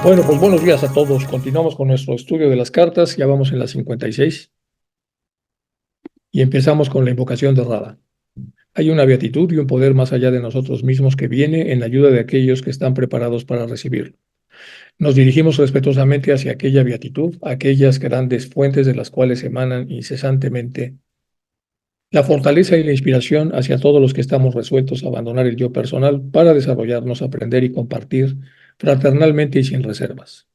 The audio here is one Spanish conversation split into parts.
Bueno, pues buenos días a todos. Continuamos con nuestro estudio de las cartas. Ya vamos en la 56 y empezamos con la invocación de Rada. Hay una beatitud y un poder más allá de nosotros mismos que viene en ayuda de aquellos que están preparados para recibirlo. Nos dirigimos respetuosamente hacia aquella beatitud, aquellas grandes fuentes de las cuales emanan incesantemente la fortaleza y la inspiración hacia todos los que estamos resueltos a abandonar el yo personal para desarrollarnos, aprender y compartir fraternalmente y sin reservas.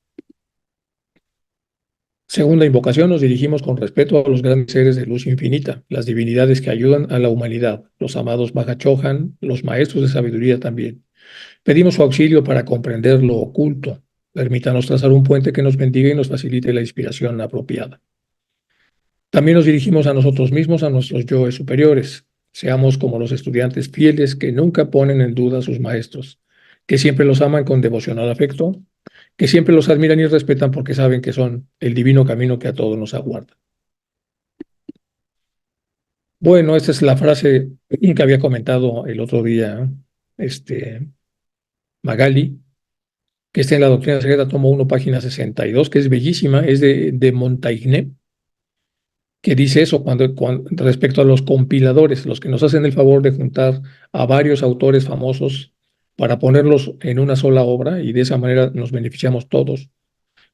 Segunda invocación, nos dirigimos con respeto a los grandes seres de luz infinita, las divinidades que ayudan a la humanidad, los amados Mahachohan, los maestros de sabiduría también. Pedimos su auxilio para comprender lo oculto. Permítanos trazar un puente que nos bendiga y nos facilite la inspiración apropiada. También nos dirigimos a nosotros mismos, a nuestros yoes superiores. Seamos como los estudiantes fieles que nunca ponen en duda a sus maestros, que siempre los aman con devocional afecto, que siempre los admiran y respetan porque saben que son el divino camino que a todos nos aguarda. Bueno, esta es la frase que había comentado el otro día, Magali, que está en la Doctrina Secreta, tomo 1, página 62, que es bellísima, es de Montaigne, que dice eso respecto a los compiladores, los que nos hacen el favor de juntar a varios autores famosos para ponerlos en una sola obra y de esa manera nos beneficiamos todos,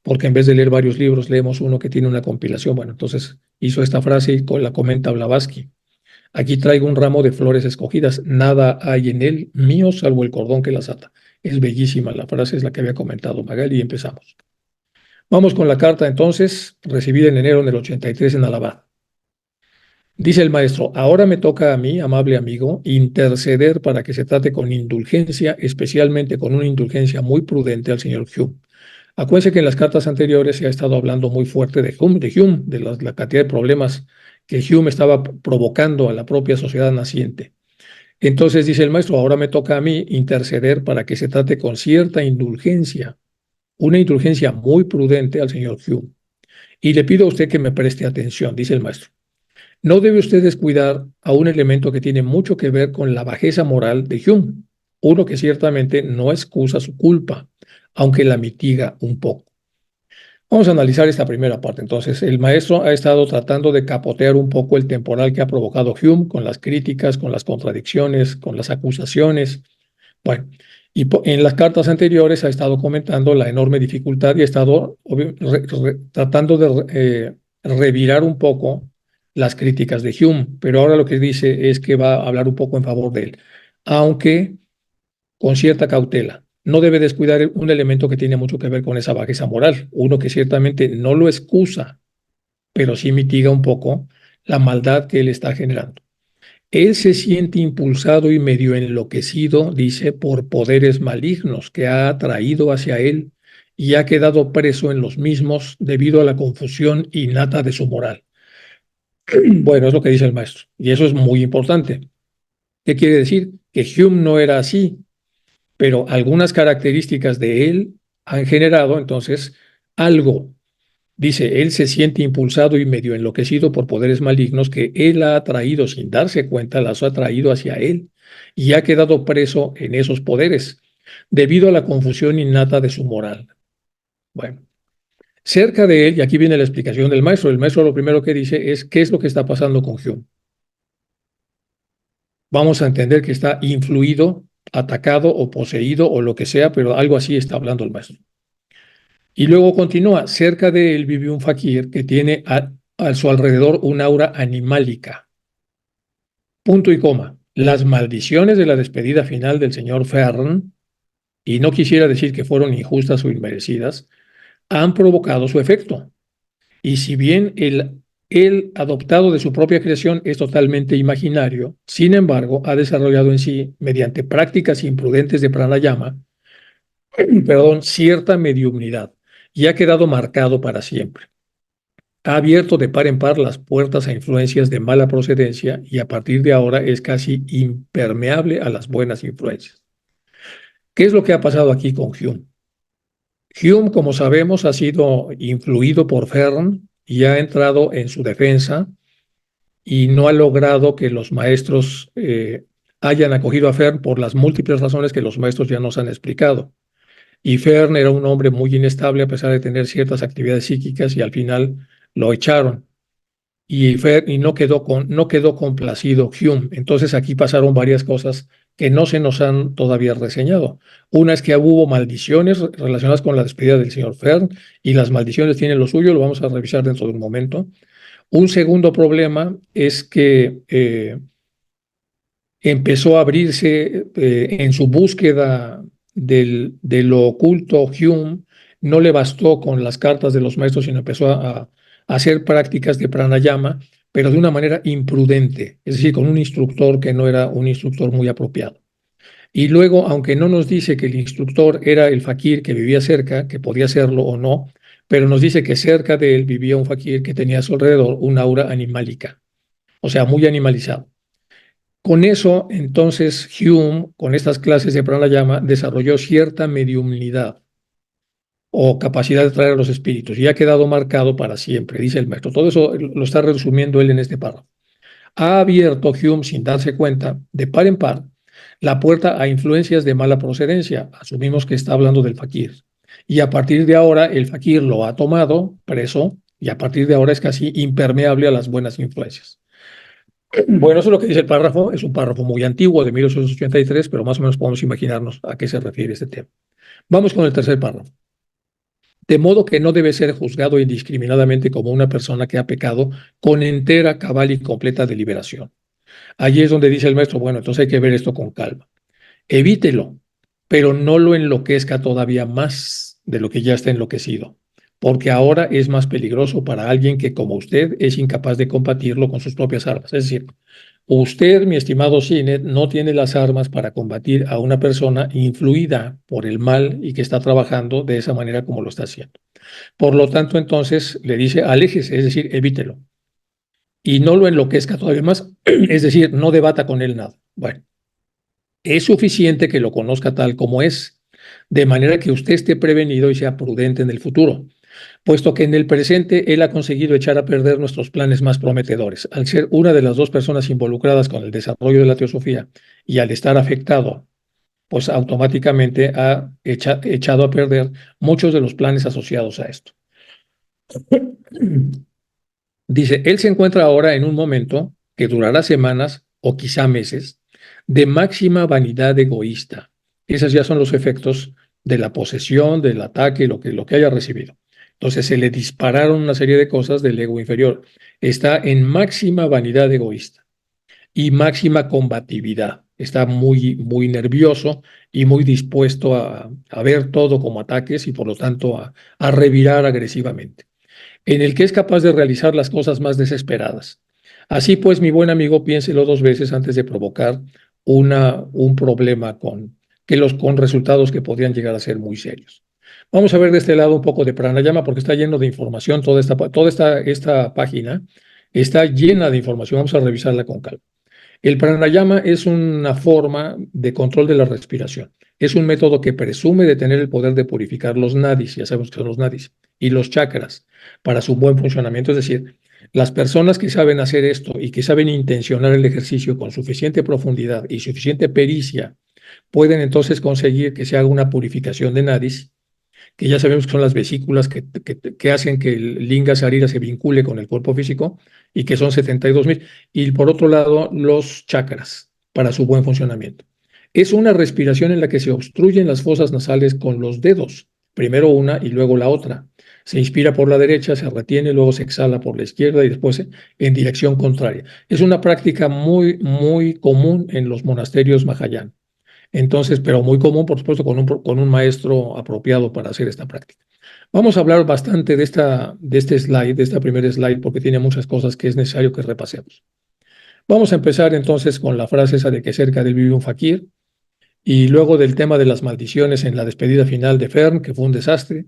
porque en vez de leer varios libros, leemos uno que tiene una compilación. Bueno, entonces hizo esta frase y la comenta Blavatsky. Aquí traigo un ramo de flores escogidas, nada hay en él mío salvo el cordón que las ata. Es bellísima la frase, es la que había comentado Magali y empezamos. Vamos con la carta entonces, recibida en enero del 83 en Alabad. Dice el maestro, ahora me toca a mí, amable amigo, interceder para que se trate con indulgencia, especialmente con una indulgencia muy prudente al señor Hume. Acuérdense que en las cartas anteriores se ha estado hablando muy fuerte de Hume, de la cantidad de problemas que Hume estaba provocando a la propia sociedad naciente. Entonces dice el maestro, ahora me toca a mí interceder para que se trate con cierta indulgencia, una indulgencia muy prudente al señor Hume. Y le pido a usted que me preste atención, dice el maestro. No debe usted descuidar a un elemento que tiene mucho que ver con la bajeza moral de Hume, uno que ciertamente no excusa su culpa, aunque la mitiga un poco. Vamos a analizar esta primera parte. Entonces, el maestro ha estado tratando de capotear un poco el temporal que ha provocado Hume con las críticas, con las contradicciones, con las acusaciones. Bueno, y en las cartas anteriores ha estado comentando la enorme dificultad y ha estado tratando de revirar un poco las críticas de Hume, pero ahora lo que dice es que va a hablar un poco en favor de él, aunque con cierta cautela. No debe descuidar un elemento que tiene mucho que ver con esa bajeza moral, uno que ciertamente no lo excusa, pero sí mitiga un poco la maldad que él está generando. Él se siente impulsado y medio enloquecido, dice, por poderes malignos que ha atraído hacia él y ha quedado preso en los mismos debido a la confusión innata de su moral. Bueno, es lo que dice el maestro, y eso es muy importante. ¿Qué quiere decir? Que Hume no era así, pero algunas características de él han generado entonces algo. Dice, él se siente impulsado y medio enloquecido por poderes malignos que él ha atraído sin darse cuenta, las ha atraído hacia él y ha quedado preso en esos poderes debido a la confusión innata de su moral. Bueno, cerca de él, y aquí viene la explicación del maestro, el maestro lo primero que dice es qué es lo que está pasando con Hume. Vamos a entender que está influido, atacado o poseído o lo que sea, pero algo así está hablando el maestro. Y luego continúa, cerca de él vive un fakir que tiene a su alrededor un aura animálica. Punto y coma. Las maldiciones de la despedida final del señor Fern, y no quisiera decir que fueron injustas o inmerecidas, han provocado su efecto. Y si bien el adoptado de su propia creación es totalmente imaginario, sin embargo, ha desarrollado en sí, mediante prácticas imprudentes de pranayama, perdón, cierta mediumnidad y ha quedado marcado para siempre. Ha abierto de par en par las puertas a influencias de mala procedencia y a partir de ahora es casi impermeable a las buenas influencias. ¿Qué es lo que ha pasado aquí con Hume? Hume, como sabemos, ha sido influido por Fern y ha entrado en su defensa y no ha logrado que los maestros hayan acogido a Fern por las múltiples razones que los maestros ya nos han explicado. Y Fern era un hombre muy inestable a pesar de tener ciertas actividades psíquicas y al final lo echaron. Y no quedó complacido Hume. Entonces aquí pasaron varias cosas que no se nos han todavía reseñado. Una es que hubo maldiciones relacionadas con la despedida del señor Fern y las maldiciones tienen lo suyo, lo vamos a revisar dentro de un momento. Un segundo problema es que empezó a abrirse en su búsqueda de lo oculto. Hume no le bastó con las cartas de los maestros, sino empezó a hacer prácticas de pranayama, pero de una manera imprudente, es decir, con un instructor que no era un instructor muy apropiado. Y luego, aunque no nos dice que el instructor era el fakir que vivía cerca, que podía serlo o no, pero nos dice que cerca de él vivía un fakir que tenía a su alrededor un aura animálica, o sea, muy animalizado. Con eso, entonces, Hume, con estas clases de pranayama, desarrolló cierta mediumnidad o capacidad de traer a los espíritus y ha quedado marcado para siempre, dice el maestro. Todo eso lo está resumiendo él en este párrafo. Ha abierto Hume, sin darse cuenta, de par en par, la puerta a influencias de mala procedencia. Asumimos que está hablando del fakir. Y a partir de ahora, el fakir lo ha tomado preso y a partir de ahora es casi impermeable a las buenas influencias. Bueno, eso es lo que dice el párrafo. Es un párrafo muy antiguo, de 1883, pero más o menos podemos imaginarnos a qué se refiere este tema. Vamos con el tercer párrafo. De modo que no debe ser juzgado indiscriminadamente como una persona que ha pecado con entera, cabal y completa deliberación. Allí es donde dice el maestro, bueno, entonces hay que ver esto con calma. Evítelo, pero no lo enloquezca todavía más de lo que ya está enloquecido, porque ahora es más peligroso para alguien que, como usted, es incapaz de combatirlo con sus propias armas. Es decir, usted, mi estimado Sinet, no tiene las armas para combatir a una persona influida por el mal y que está trabajando de esa manera como lo está haciendo. Por lo tanto, entonces le dice, aléjese, es decir, evítelo. Y no lo enloquezca todavía más, es decir, no debata con él nada. Bueno, es suficiente que lo conozca tal como es, de manera que usted esté prevenido y sea prudente en el futuro, puesto que en el presente él ha conseguido echar a perder nuestros planes más prometedores. Al ser una de las dos personas involucradas con el desarrollo de la teosofía y al estar afectado, pues automáticamente ha echado a perder muchos de los planes asociados a esto. Dice, él se encuentra ahora en un momento que durará semanas o quizá meses de máxima vanidad egoísta. Esos ya son los efectos de la posesión, del ataque, lo que haya recibido. Entonces se le dispararon una serie de cosas del ego inferior. Está en máxima vanidad egoísta y máxima combatividad. Está muy, muy nervioso y muy dispuesto a ver todo como ataques y por lo tanto a revirar agresivamente en el que es capaz de realizar las cosas más desesperadas. Así pues, mi buen amigo, piénselo dos veces antes de provocar un problema con resultados que podrían llegar a ser muy serios. Vamos a ver de este lado un poco de pranayama porque está lleno de información, esta página está llena de información, vamos a revisarla con calma. El pranayama es una forma de control de la respiración. Es un método que presume de tener el poder de purificar los nadis, ya sabemos que son los nadis, y los chakras para su buen funcionamiento. Es decir, las personas que saben hacer esto y que saben intencionar el ejercicio con suficiente profundidad y suficiente pericia, pueden entonces conseguir que se haga una purificación de nadis que ya sabemos que son las vesículas que hacen que el linga sarira se vincule con el cuerpo físico y que son 72,000. Y por otro lado, los chakras para su buen funcionamiento. Es una respiración en la que se obstruyen las fosas nasales con los dedos, primero una y luego la otra. Se inspira por la derecha, se retiene, luego se exhala por la izquierda y después en dirección contraria. Es una práctica muy, muy común en los monasterios Mahayana. Entonces, pero muy común, por supuesto, con un maestro apropiado para hacer esta práctica. Vamos a hablar bastante de este slide, de esta primera slide, porque tiene muchas cosas que es necesario que repasemos. Vamos a empezar entonces con la frase esa de que cerca del vive un fakir, y luego del tema de las maldiciones en la despedida final de Fern, que fue un desastre,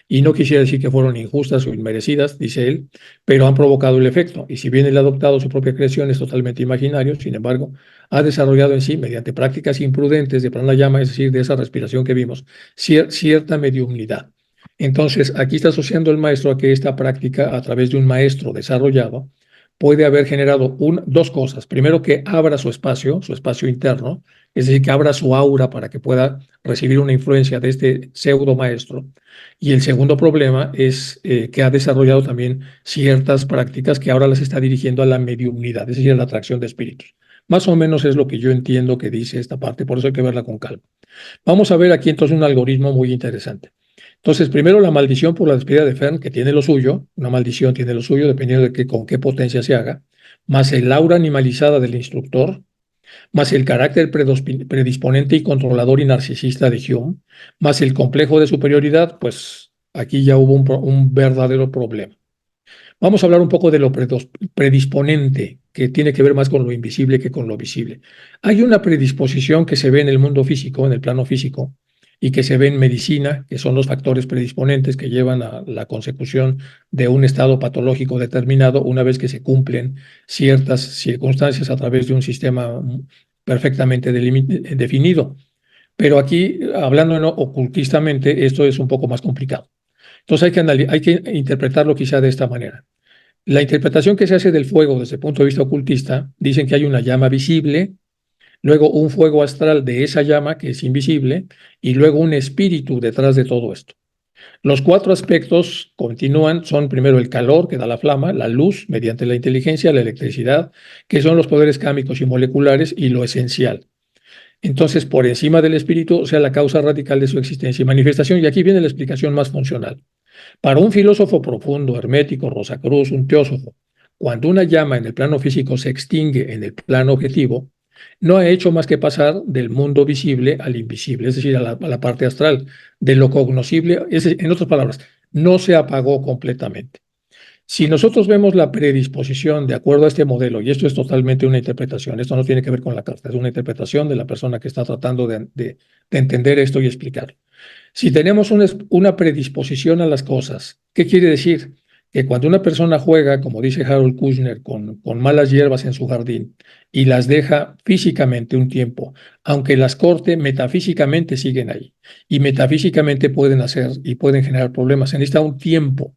y no quisiera decir que fueron injustas o inmerecidas, dice él, pero han provocado el efecto. Y si bien él ha adoptado su propia creación, es totalmente imaginario, sin embargo, ha desarrollado en sí, mediante prácticas imprudentes de pranayama, es decir, de esa respiración que vimos, cierta mediumnidad. Entonces, aquí está asociando el maestro a que esta práctica, a través de un maestro desarrollado, puede haber generado dos cosas. Primero, que abra su espacio interno, es decir, que abra su aura para que pueda recibir una influencia de este pseudo maestro. Y el segundo problema es que ha desarrollado también ciertas prácticas que ahora las está dirigiendo a la mediumnidad, es decir, a la atracción de espíritus. Más o menos es lo que yo entiendo que dice esta parte, por eso hay que verla con calma. Vamos a ver aquí entonces un algoritmo muy interesante. Entonces, primero la maldición por la despedida de Fern, que tiene lo suyo, una maldición tiene lo suyo, dependiendo de con qué potencia se haga, más el aura animalizada del instructor, más el carácter predisponente y controlador y narcisista de Hume, más el complejo de superioridad, pues aquí ya hubo un verdadero problema. Vamos a hablar un poco de lo predisponente, que tiene que ver más con lo invisible que con lo visible. Hay una predisposición que se ve en el mundo físico, en el plano físico, y que se ve en medicina, que son los factores predisponentes que llevan a la consecución de un estado patológico determinado una vez que se cumplen ciertas circunstancias a través de un sistema perfectamente definido. Pero aquí, hablando ocultistamente, esto es un poco más complicado. Entonces hay que interpretarlo quizá de esta manera. La interpretación que se hace del fuego desde el punto de vista ocultista, dicen que hay una llama visible, luego un fuego astral de esa llama que es invisible y luego un espíritu detrás de todo esto. Los cuatro aspectos continúan, son primero el calor que da la flama, la luz mediante la inteligencia, la electricidad, que son los poderes químicos y moleculares y lo esencial. Entonces, por encima del espíritu, o sea, la causa radical de su existencia y manifestación, y aquí viene la explicación más funcional. Para un filósofo profundo, hermético, Rosacruz, un teósofo, cuando una llama en el plano físico se extingue en el plano objetivo, no ha hecho más que pasar del mundo visible al invisible, es decir, a la parte astral, de lo cognoscible, en otras palabras, no se apagó completamente. Si nosotros vemos la predisposición de acuerdo a este modelo, y esto es totalmente una interpretación, esto no tiene que ver con la carta, es una interpretación de la persona que está tratando de entender esto y explicarlo. Si tenemos una predisposición a las cosas, ¿qué quiere decir? Que cuando una persona juega, como dice Harold Kushner, con malas hierbas en su jardín y las deja físicamente un tiempo, aunque las corte, metafísicamente siguen ahí. Y metafísicamente pueden hacer y pueden generar problemas. Se necesita un tiempo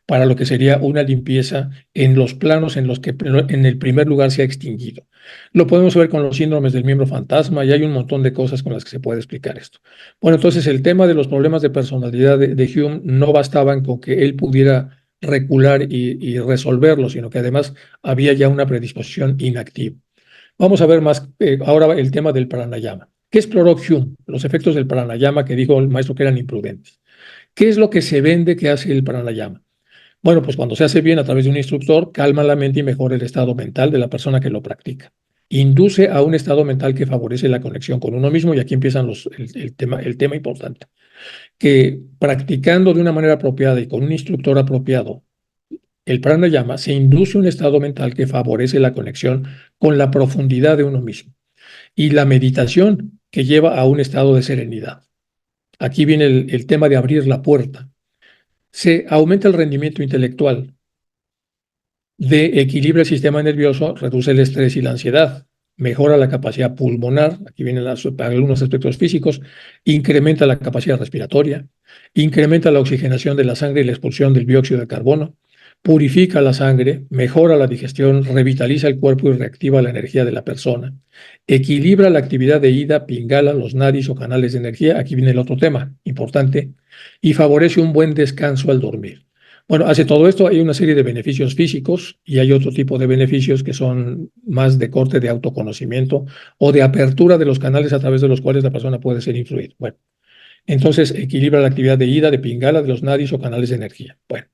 para lo que sería una limpieza en los planos en los que en el primer lugar se ha extinguido. Lo podemos ver con los síndromes del miembro fantasma y hay un montón de cosas con las que se puede explicar esto. Bueno, entonces el tema de los problemas de personalidad de Hume no bastaban con que él pudiera recular y resolverlo, sino que además había ya una predisposición inactiva. Vamos a ver más ahora el tema del pranayama. ¿Qué exploró Hume? Los efectos del pranayama que dijo el maestro que eran imprudentes. ¿Qué es lo que se vende que hace el pranayama? Bueno, pues cuando se hace bien a través de un instructor, calma la mente y mejora el estado mental de la persona que lo practica. Induce a un estado mental que favorece la conexión con uno mismo y aquí empiezan el tema importante, que practicando de una manera apropiada y con un instructor apropiado el pranayama, se induce un estado mental que favorece la conexión con la profundidad de uno mismo y la meditación que lleva a un estado de serenidad. Aquí viene el tema de abrir la puerta. Se aumenta el rendimiento intelectual, equilibra el sistema nervioso, reduce el estrés y la ansiedad, mejora la capacidad pulmonar, aquí vienen algunos aspectos físicos, incrementa la capacidad respiratoria, incrementa la oxigenación de la sangre y la expulsión del dióxido de carbono, purifica la sangre, mejora la digestión, revitaliza el cuerpo y reactiva la energía de la persona, equilibra la actividad de ida, pingala, los nadis o canales de energía, aquí viene el otro tema importante, y favorece un buen descanso al dormir. Bueno, hace todo esto, hay una serie de beneficios físicos y hay otro tipo de beneficios que son más de corte de autoconocimiento o de apertura de los canales a través de los cuales la persona puede ser influida. Bueno, entonces equilibra la actividad de ida, de pingala, de los nadis o canales de energía. Bueno,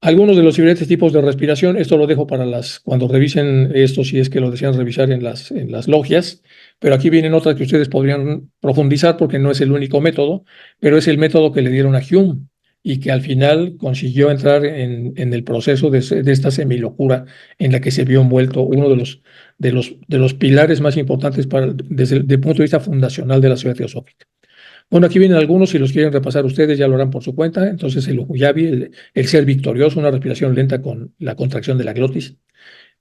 algunos de los diferentes tipos de respiración, esto lo dejo para cuando revisen esto, si es que lo desean revisar en las logias, pero aquí vienen otras que ustedes podrían profundizar porque no es el único método, pero es el método que le dieron a Hume y que al final consiguió entrar en el proceso de esta semilocura en la que se vio envuelto uno de los pilares más importantes desde el punto de vista fundacional de la sociedad teosófica. Bueno, aquí vienen algunos, si los quieren repasar ustedes ya lo harán por su cuenta. Entonces el Ujavi, el ser victorioso, una respiración lenta con la contracción de la glotis.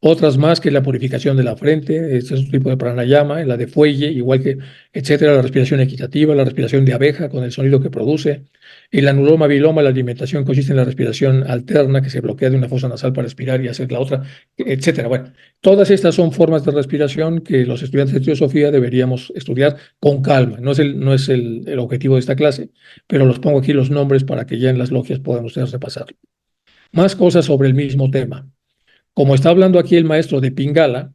Otras más que la purificación de la frente, este es un tipo de pranayama, la de fuelle, igual que, etcétera, la respiración equitativa, la respiración de abeja con el sonido que produce, el anuloma viloma, la alimentación consiste en la respiración alterna que se bloquea de una fosa nasal para respirar y hacer la otra, etcétera. Bueno, todas estas son formas de respiración que los estudiantes de teosofía deberíamos estudiar con calma. No es el objetivo de esta clase, pero los pongo aquí los nombres para que ya en las logias puedan ustedes repasar. Más cosas sobre el mismo tema. Como está hablando aquí el maestro de Pingala,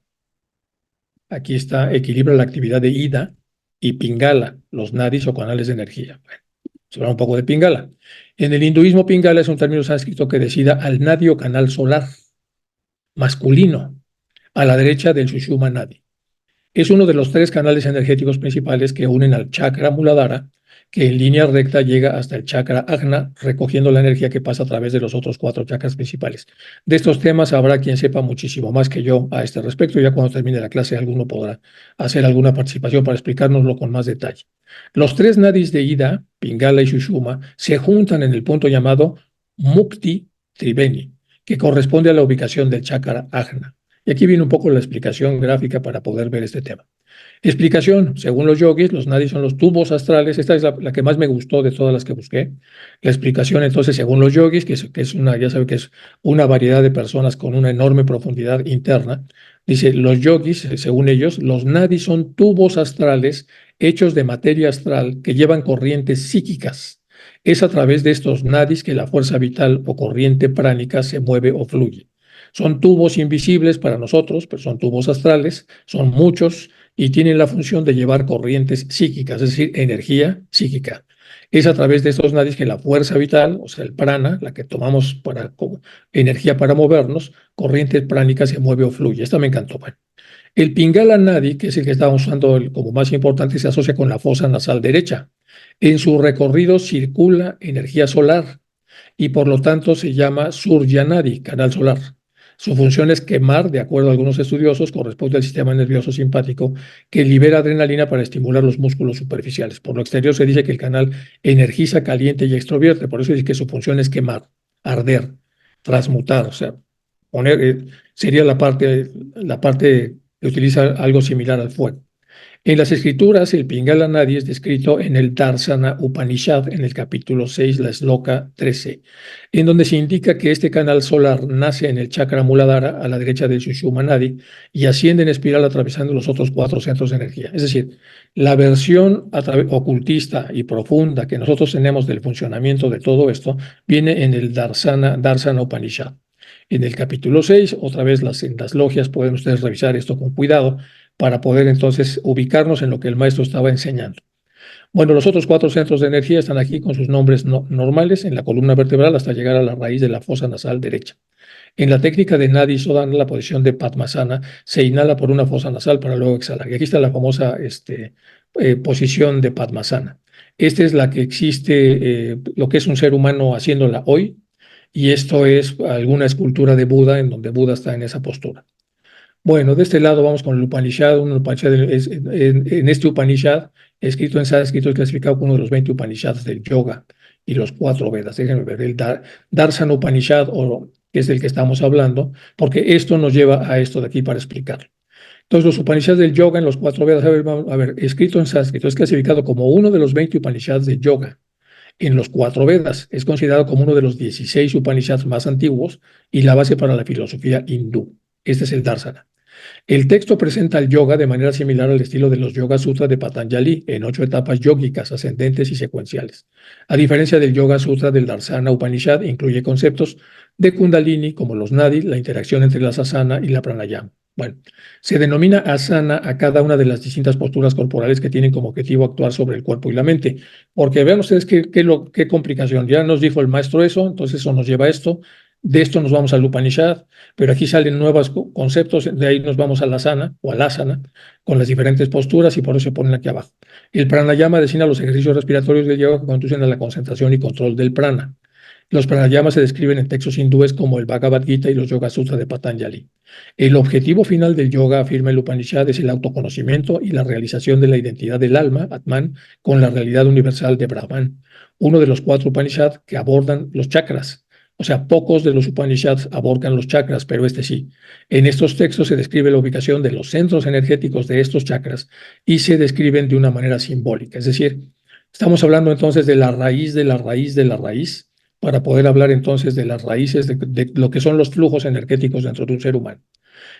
aquí está, equilibra la actividad de Ida y Pingala, los nadis o canales de energía. Bueno, se habla un poco de Pingala. En el hinduismo, Pingala es un término sánscrito que decida al nadi o canal solar masculino a la derecha del Sushumna Nadi. Es uno de los 3 canales energéticos principales que unen al chakra Muladhara, que en línea recta llega hasta el chakra Ajna, recogiendo la energía que pasa a través de los otros 4 chakras principales. De estos temas habrá quien sepa muchísimo más que yo a este respecto. Ya cuando termine la clase alguno podrá hacer alguna participación para explicárnoslo con más detalle. Los 3 nadis de Ida, Pingala y Sushumna, se juntan en el punto llamado Mukti Triveni, que corresponde a la ubicación del chakra Ajna. Y aquí viene un poco la explicación gráfica para poder ver este tema. Explicación, según los yogis, los nadis son los tubos astrales. Esta es la que más me gustó de todas las que busqué. La explicación, entonces, según los yogis, que es una, ya sabe que es una variedad de personas con una enorme profundidad interna, dice, los yogis, según ellos, los nadis son tubos astrales hechos de materia astral que llevan corrientes psíquicas. Es a través de estos nadis que la fuerza vital o corriente pránica se mueve o fluye. Son tubos invisibles para nosotros, pero son tubos astrales, son muchos y tienen la función de llevar corrientes psíquicas, es decir, energía psíquica. Es a través de estos nadis que la fuerza vital, o sea, el prana, la que tomamos como energía para movernos, corriente pránica se mueve o fluye. Esta me encantó. Bueno, el Pingala Nadi, que es el que estamos usando como más importante, se asocia con la fosa nasal derecha. En su recorrido circula energía solar y por lo tanto se llama Surya Nadi, canal solar. Su función es quemar, de acuerdo a algunos estudiosos, corresponde al sistema nervioso simpático que libera adrenalina para estimular los músculos superficiales. Por lo exterior se dice que el canal energiza, caliente y extrovierte, por eso dice que su función es quemar, arder, transmutar, o sea, sería la parte que utiliza algo similar al fuego. En las escrituras, el Pingala Nadi es descrito en el Darsana Upanishad, en el capítulo 6, la Sloka 13, en donde se indica que este canal solar nace en el chakra Muladhara, a la derecha del Sushumna Nadi, y asciende en espiral atravesando los otros 4 centros de energía. Es decir, la versión ocultista y profunda que nosotros tenemos del funcionamiento de todo esto viene en el Darsana Upanishad. En el capítulo 6, otra vez en las logias pueden ustedes revisar esto con cuidado, para poder entonces ubicarnos en lo que el maestro estaba enseñando. Bueno, los otros 4 centros de energía están aquí con sus nombres normales en la columna vertebral hasta llegar a la raíz de la fosa nasal derecha. En la técnica de Nadi Sodhana, la posición de Padmasana, se inhala por una fosa nasal para luego exhalar. Y aquí está la famosa posición de Padmasana. Esta es la que existe, lo que es un ser humano haciéndola hoy, y esto es alguna escultura de Buda en donde Buda está en esa postura. Bueno, de este lado vamos con el Upanishad. Un Upanishad en este Upanishad, escrito en sánscrito, es clasificado como uno de los 20 Upanishads del yoga y los 4 Vedas. Déjenme ver, el Darsana Upanishad, que es del que estamos hablando, porque esto nos lleva a esto de aquí para explicarlo. Entonces, los Upanishads del yoga en los 4 Vedas, a ver, escrito en sánscrito, es clasificado como uno de los 20 Upanishads de yoga. En los 4 Vedas es considerado como uno de los 16 Upanishads más antiguos y la base para la filosofía hindú. Este es el Darsana. El texto presenta el yoga de manera similar al estilo de los Yoga Sutras de Patanjali, en 8 etapas yógicas, ascendentes y secuenciales. A diferencia del Yoga Sutra del Darsana Upanishad, incluye conceptos de Kundalini, como los nadis, la interacción entre la asana y la pranayama. Bueno, se denomina asana a cada una de las distintas posturas corporales que tienen como objetivo actuar sobre el cuerpo y la mente. Porque vean ustedes qué complicación. Ya nos dijo el maestro eso, entonces eso nos lleva a esto. De esto nos vamos al Upanishad, pero aquí salen nuevos conceptos, de ahí nos vamos a la asana o al asana, con las diferentes posturas y por eso se ponen aquí abajo. El pranayama designa los ejercicios respiratorios del yoga que conducen a la concentración y control del prana. Los pranayamas se describen en textos hindúes como el Bhagavad Gita y los Yoga Sutras de Patanjali. El objetivo final del yoga, afirma el Upanishad, es el autoconocimiento y la realización de la identidad del alma, Atman, con la realidad universal de Brahman, uno de los 4 Upanishad que abordan los chakras. O sea, pocos de los Upanishads abordan los chakras, pero este sí. En estos textos se describe la ubicación de los centros energéticos de estos chakras y se describen de una manera simbólica. Es decir, estamos hablando entonces de la raíz de la raíz de la raíz para poder hablar entonces de las raíces de lo que son los flujos energéticos dentro de un ser humano.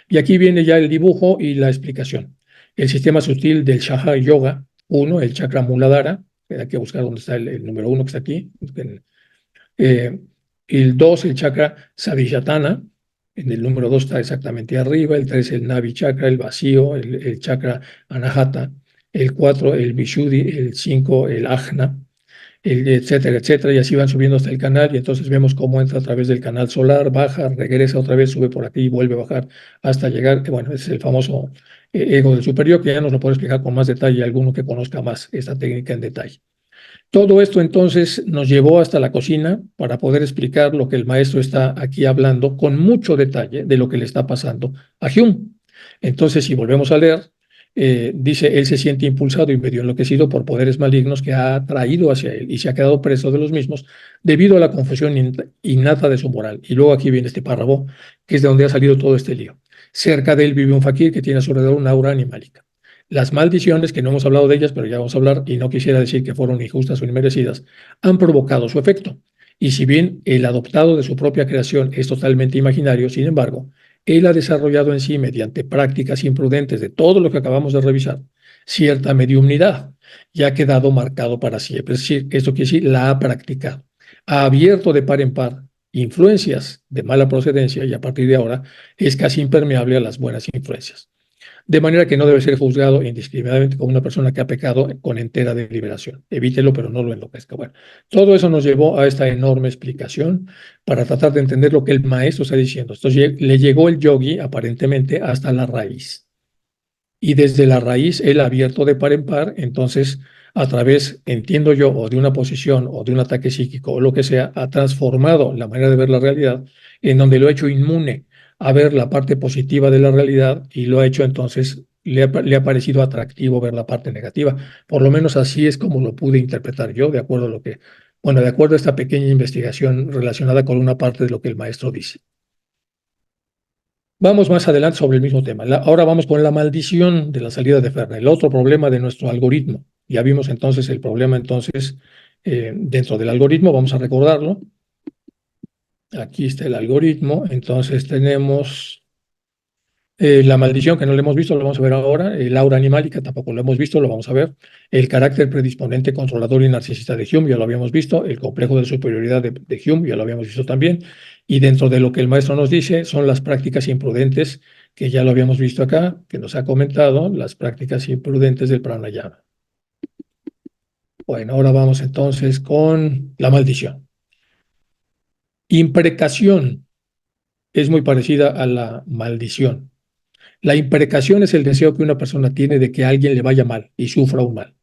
Y aquí viene ya el dibujo y la explicación. El sistema sutil del Shaha Yoga, uno, el chakra Muladhara, hay que buscar dónde está el número uno que está aquí. Eh, el dos, el chakra Svadhisthana, en el número dos está exactamente arriba. El tres, el Navi chakra, el vacío, el chakra Anahata. El cuatro, el Vishuddhi. El cinco, el Ajna, etcétera, etcétera, y así van subiendo hasta el canal, y entonces vemos cómo entra a través del canal solar, baja, regresa otra vez, sube por aquí y vuelve a bajar hasta llegar, que bueno, es el famoso ego del superior, que ya nos lo puede explicar con más detalle alguno que conozca más esta técnica en detalle. Todo esto entonces nos llevó hasta la cocina para poder explicar lo que el maestro está aquí hablando con mucho detalle de lo que le está pasando a Hume. Entonces, si volvemos a leer, dice, él se siente impulsado y medio enloquecido por poderes malignos que ha atraído hacia él y se ha quedado preso de los mismos debido a la confusión innata de su moral. Y luego aquí viene este párrafo, que es de donde ha salido todo este lío. Cerca de él vive un fakir que tiene a su alrededor una aura animálica. Las maldiciones, que no hemos hablado de ellas, pero ya vamos a hablar, y no quisiera decir que fueron injustas o inmerecidas, han provocado su efecto. Y si bien el adoptado de su propia creación es totalmente imaginario, sin embargo, él ha desarrollado en sí, mediante prácticas imprudentes de todo lo que acabamos de revisar, cierta mediumnidad y ha quedado marcado para siempre. Es decir, esto quiere decir, la ha practicado. Ha abierto de par en par influencias de mala procedencia y a partir de ahora es casi impermeable a las buenas influencias. De manera que no debe ser juzgado indiscriminadamente como una persona que ha pecado con entera deliberación. Evítelo, pero no lo enloquezca. Bueno, todo eso nos llevó a esta enorme explicación para tratar de entender lo que el maestro está diciendo. Entonces le llegó el yogi aparentemente hasta la raíz. Y desde la raíz, él ha abierto de par en par, entonces a través, entiendo yo, o de una posición o de un ataque psíquico o lo que sea, ha transformado la manera de ver la realidad en donde lo ha hecho inmune a ver la parte positiva de la realidad y lo ha hecho entonces, le ha parecido atractivo ver la parte negativa. Por lo menos así es como lo pude interpretar yo, de acuerdo a lo que, bueno, de acuerdo a esta pequeña investigación relacionada con una parte de lo que el maestro dice. Vamos más adelante sobre el mismo tema. Ahora vamos con la maldición de la salida de Fernet, el otro problema de nuestro algoritmo. Ya vimos entonces el problema entonces dentro del algoritmo, vamos a recordarlo. Aquí está el algoritmo, entonces tenemos la maldición que no lo hemos visto, lo vamos a ver ahora. El aura animálica tampoco lo hemos visto, lo vamos a ver. El carácter predisponente, controlador y narcisista de Hume, ya lo habíamos visto. El complejo de superioridad de Hume, ya lo habíamos visto también. Y dentro de lo que el maestro nos dice son las prácticas imprudentes, que ya lo habíamos visto acá, que nos ha comentado, las prácticas imprudentes del pranayama. Bueno, ahora vamos entonces con la maldición. Imprecación es muy parecida a la maldición. La imprecación es el deseo que una persona tiene de que a alguien le vaya mal y sufra un mal.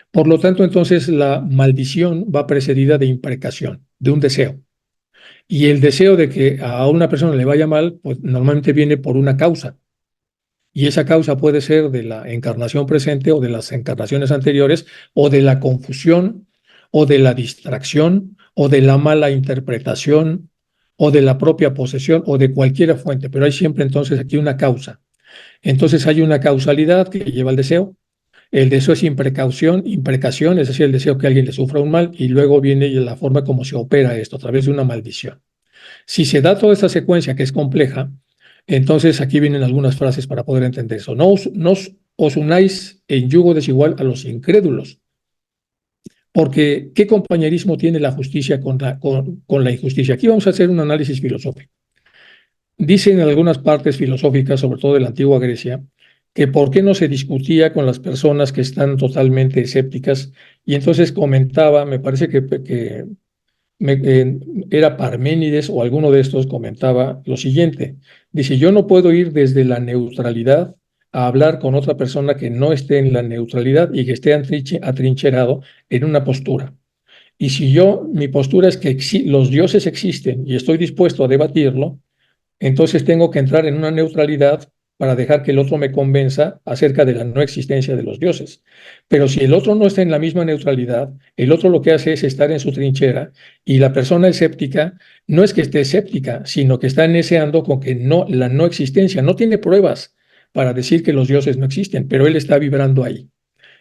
Por lo tanto, entonces la maldición va precedida de imprecación, de un deseo. Y el deseo de que a una persona le vaya mal, pues normalmente viene por una causa. Y esa causa puede ser de la encarnación presente o de las encarnaciones anteriores, o de la confusión, o de la distracción, o de la mala interpretación, o de la propia posesión, o de cualquier fuente. Pero hay siempre entonces aquí una causa. Entonces hay una causalidad que lleva al deseo. El deseo es imprecación, es decir, el deseo que alguien le sufra un mal, y luego viene la forma como se opera esto, a través de una maldición. Si se da toda esta secuencia que es compleja, entonces aquí vienen algunas frases para poder entender eso. No os unáis en yugo desigual a los incrédulos, porque ¿qué compañerismo tiene la justicia con la injusticia? Aquí vamos a hacer un análisis filosófico. Dicen en algunas partes filosóficas, sobre todo de la antigua Grecia, que por qué no se discutía con las personas que están totalmente escépticas, y entonces comentaba, me parece que era Parménides o alguno de estos comentaba lo siguiente, dice, yo no puedo ir desde la neutralidad a hablar con otra persona que no esté en la neutralidad y que esté atrincherado en una postura. Y si mi postura es que los dioses existen y estoy dispuesto a debatirlo, entonces tengo que entrar en una neutralidad para dejar que el otro me convenza acerca de la no existencia de los dioses. Pero si el otro no está en la misma neutralidad, el otro lo que hace es estar en su trinchera y la persona escéptica no es que esté escéptica, sino que está neceando con que no, la no existencia, no tiene pruebas para decir que los dioses no existen, pero él está vibrando ahí.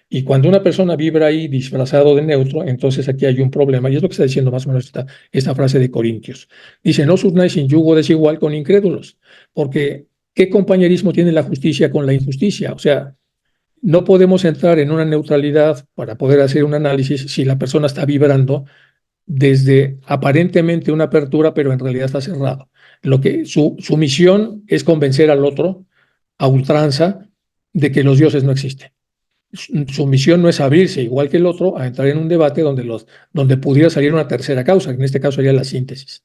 Y cuando una persona vibra ahí disfrazado de neutro, entonces aquí hay un problema. Y es lo que está diciendo más o menos esta frase de Corintios. Dice, no os unáis sin yugo desigual con incrédulos, porque ¿qué compañerismo tiene la justicia con la injusticia? O sea, no podemos entrar en una neutralidad para poder hacer un análisis si la persona está vibrando desde aparentemente una apertura, pero en realidad está cerrado. Su misión es convencer al otro a ultranza de que los dioses no existen. Su misión no es abrirse igual que el otro a entrar en un debate donde pudiera salir una tercera causa, que en este caso sería la síntesis.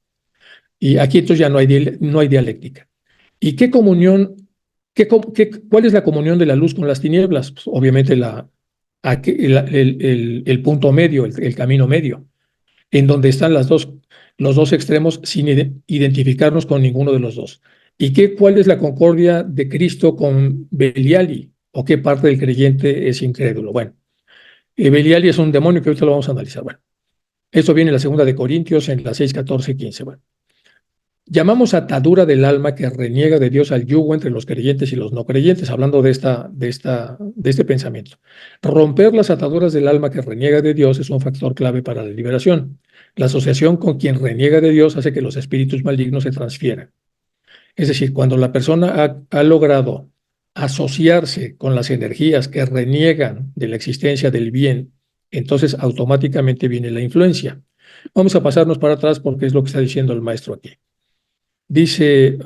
Y aquí entonces ya no hay dialéctica. ¿Y qué comunión, cuál es la comunión de la luz con las tinieblas? Pues, obviamente el punto medio, el camino medio, en donde están los dos extremos sin identificarnos con ninguno de los dos. ¿Cuál es la concordia de Cristo con Beliali? ¿O qué parte del creyente es incrédulo? Bueno, Belial es un demonio que ahorita lo vamos a analizar. Bueno, esto viene en la segunda de Corintios, en las 6, 14 y 15. Bueno, llamamos atadura del alma que reniega de Dios al yugo entre los creyentes y los no creyentes, hablando de este pensamiento. Romper las ataduras del alma que reniega de Dios es un factor clave para la liberación. La asociación con quien reniega de Dios hace que los espíritus malignos se transfieran. Es decir, cuando la persona ha logrado asociarse con las energías que reniegan de la existencia del bien, entonces automáticamente viene la influencia. Vamos a pasarnos para atrás porque es lo que está diciendo el maestro aquí. Dice,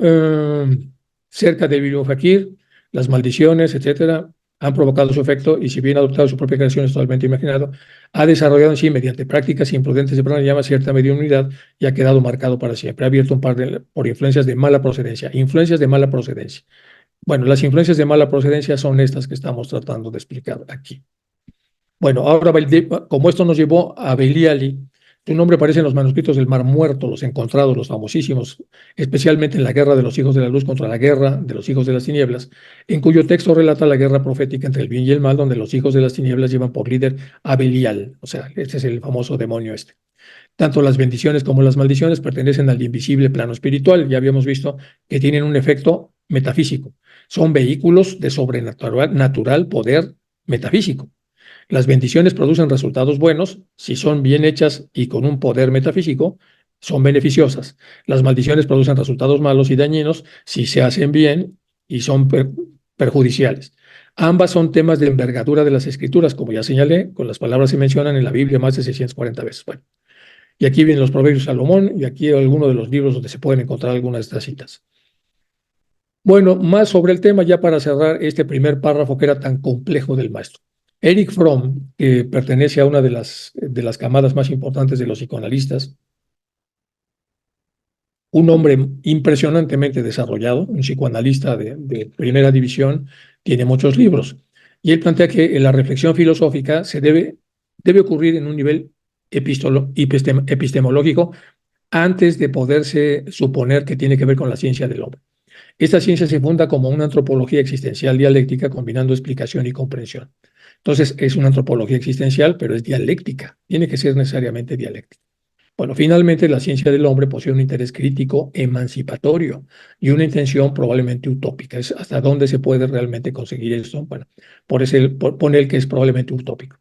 cerca de Biblium Fakir, las maldiciones, etcétera, han provocado su efecto y si bien ha adoptado su propia creación es totalmente imaginado, ha desarrollado en sí mediante prácticas imprudentes de pranayama cierta mediunidad y ha quedado marcado para siempre. Ha abierto por influencias de mala procedencia. Influencias de mala procedencia. Bueno, las influencias de mala procedencia son estas que estamos tratando de explicar aquí. Bueno, ahora, como esto nos llevó a Beliali, su nombre aparece en los manuscritos del Mar Muerto, los encontrados, los famosísimos, especialmente en la guerra de los hijos de la luz contra la guerra de los hijos de las tinieblas, en cuyo texto relata la guerra profética entre el bien y el mal, donde los hijos de las tinieblas llevan por líder a Belial, o sea, este es el famoso demonio este. Tanto las bendiciones como las maldiciones pertenecen al invisible plano espiritual. Ya habíamos visto que tienen un efecto metafísico. Son vehículos de sobrenatural poder metafísico. Las bendiciones producen resultados buenos si son bien hechas y con un poder metafísico, son beneficiosas. Las maldiciones producen resultados malos y dañinos si se hacen bien y son perjudiciales. Ambas son temas de envergadura de las escrituras, como ya señalé, con las palabras se mencionan en la Biblia más de 640 veces. Bueno, y aquí vienen los Proverbios de Salomón y aquí algunos de los libros donde se pueden encontrar algunas de estas citas. Bueno, más sobre el tema ya para cerrar este primer párrafo que era tan complejo del maestro. Erich Fromm, que pertenece a una de las camadas más importantes de los psicoanalistas, un hombre impresionantemente desarrollado, un psicoanalista de primera división, tiene muchos libros. Y él plantea que la reflexión filosófica debe ocurrir en un nivel epistemológico antes de poderse suponer que tiene que ver con la ciencia del hombre. Esta ciencia se funda como una antropología existencial dialéctica combinando explicación y comprensión. Entonces, es una antropología existencial, pero es dialéctica. Tiene que ser necesariamente dialéctica. Bueno, finalmente, la ciencia del hombre posee un interés crítico emancipatorio y una intención probablemente utópica. Es hasta dónde se puede realmente conseguir esto. Bueno, pone el que es probablemente utópico.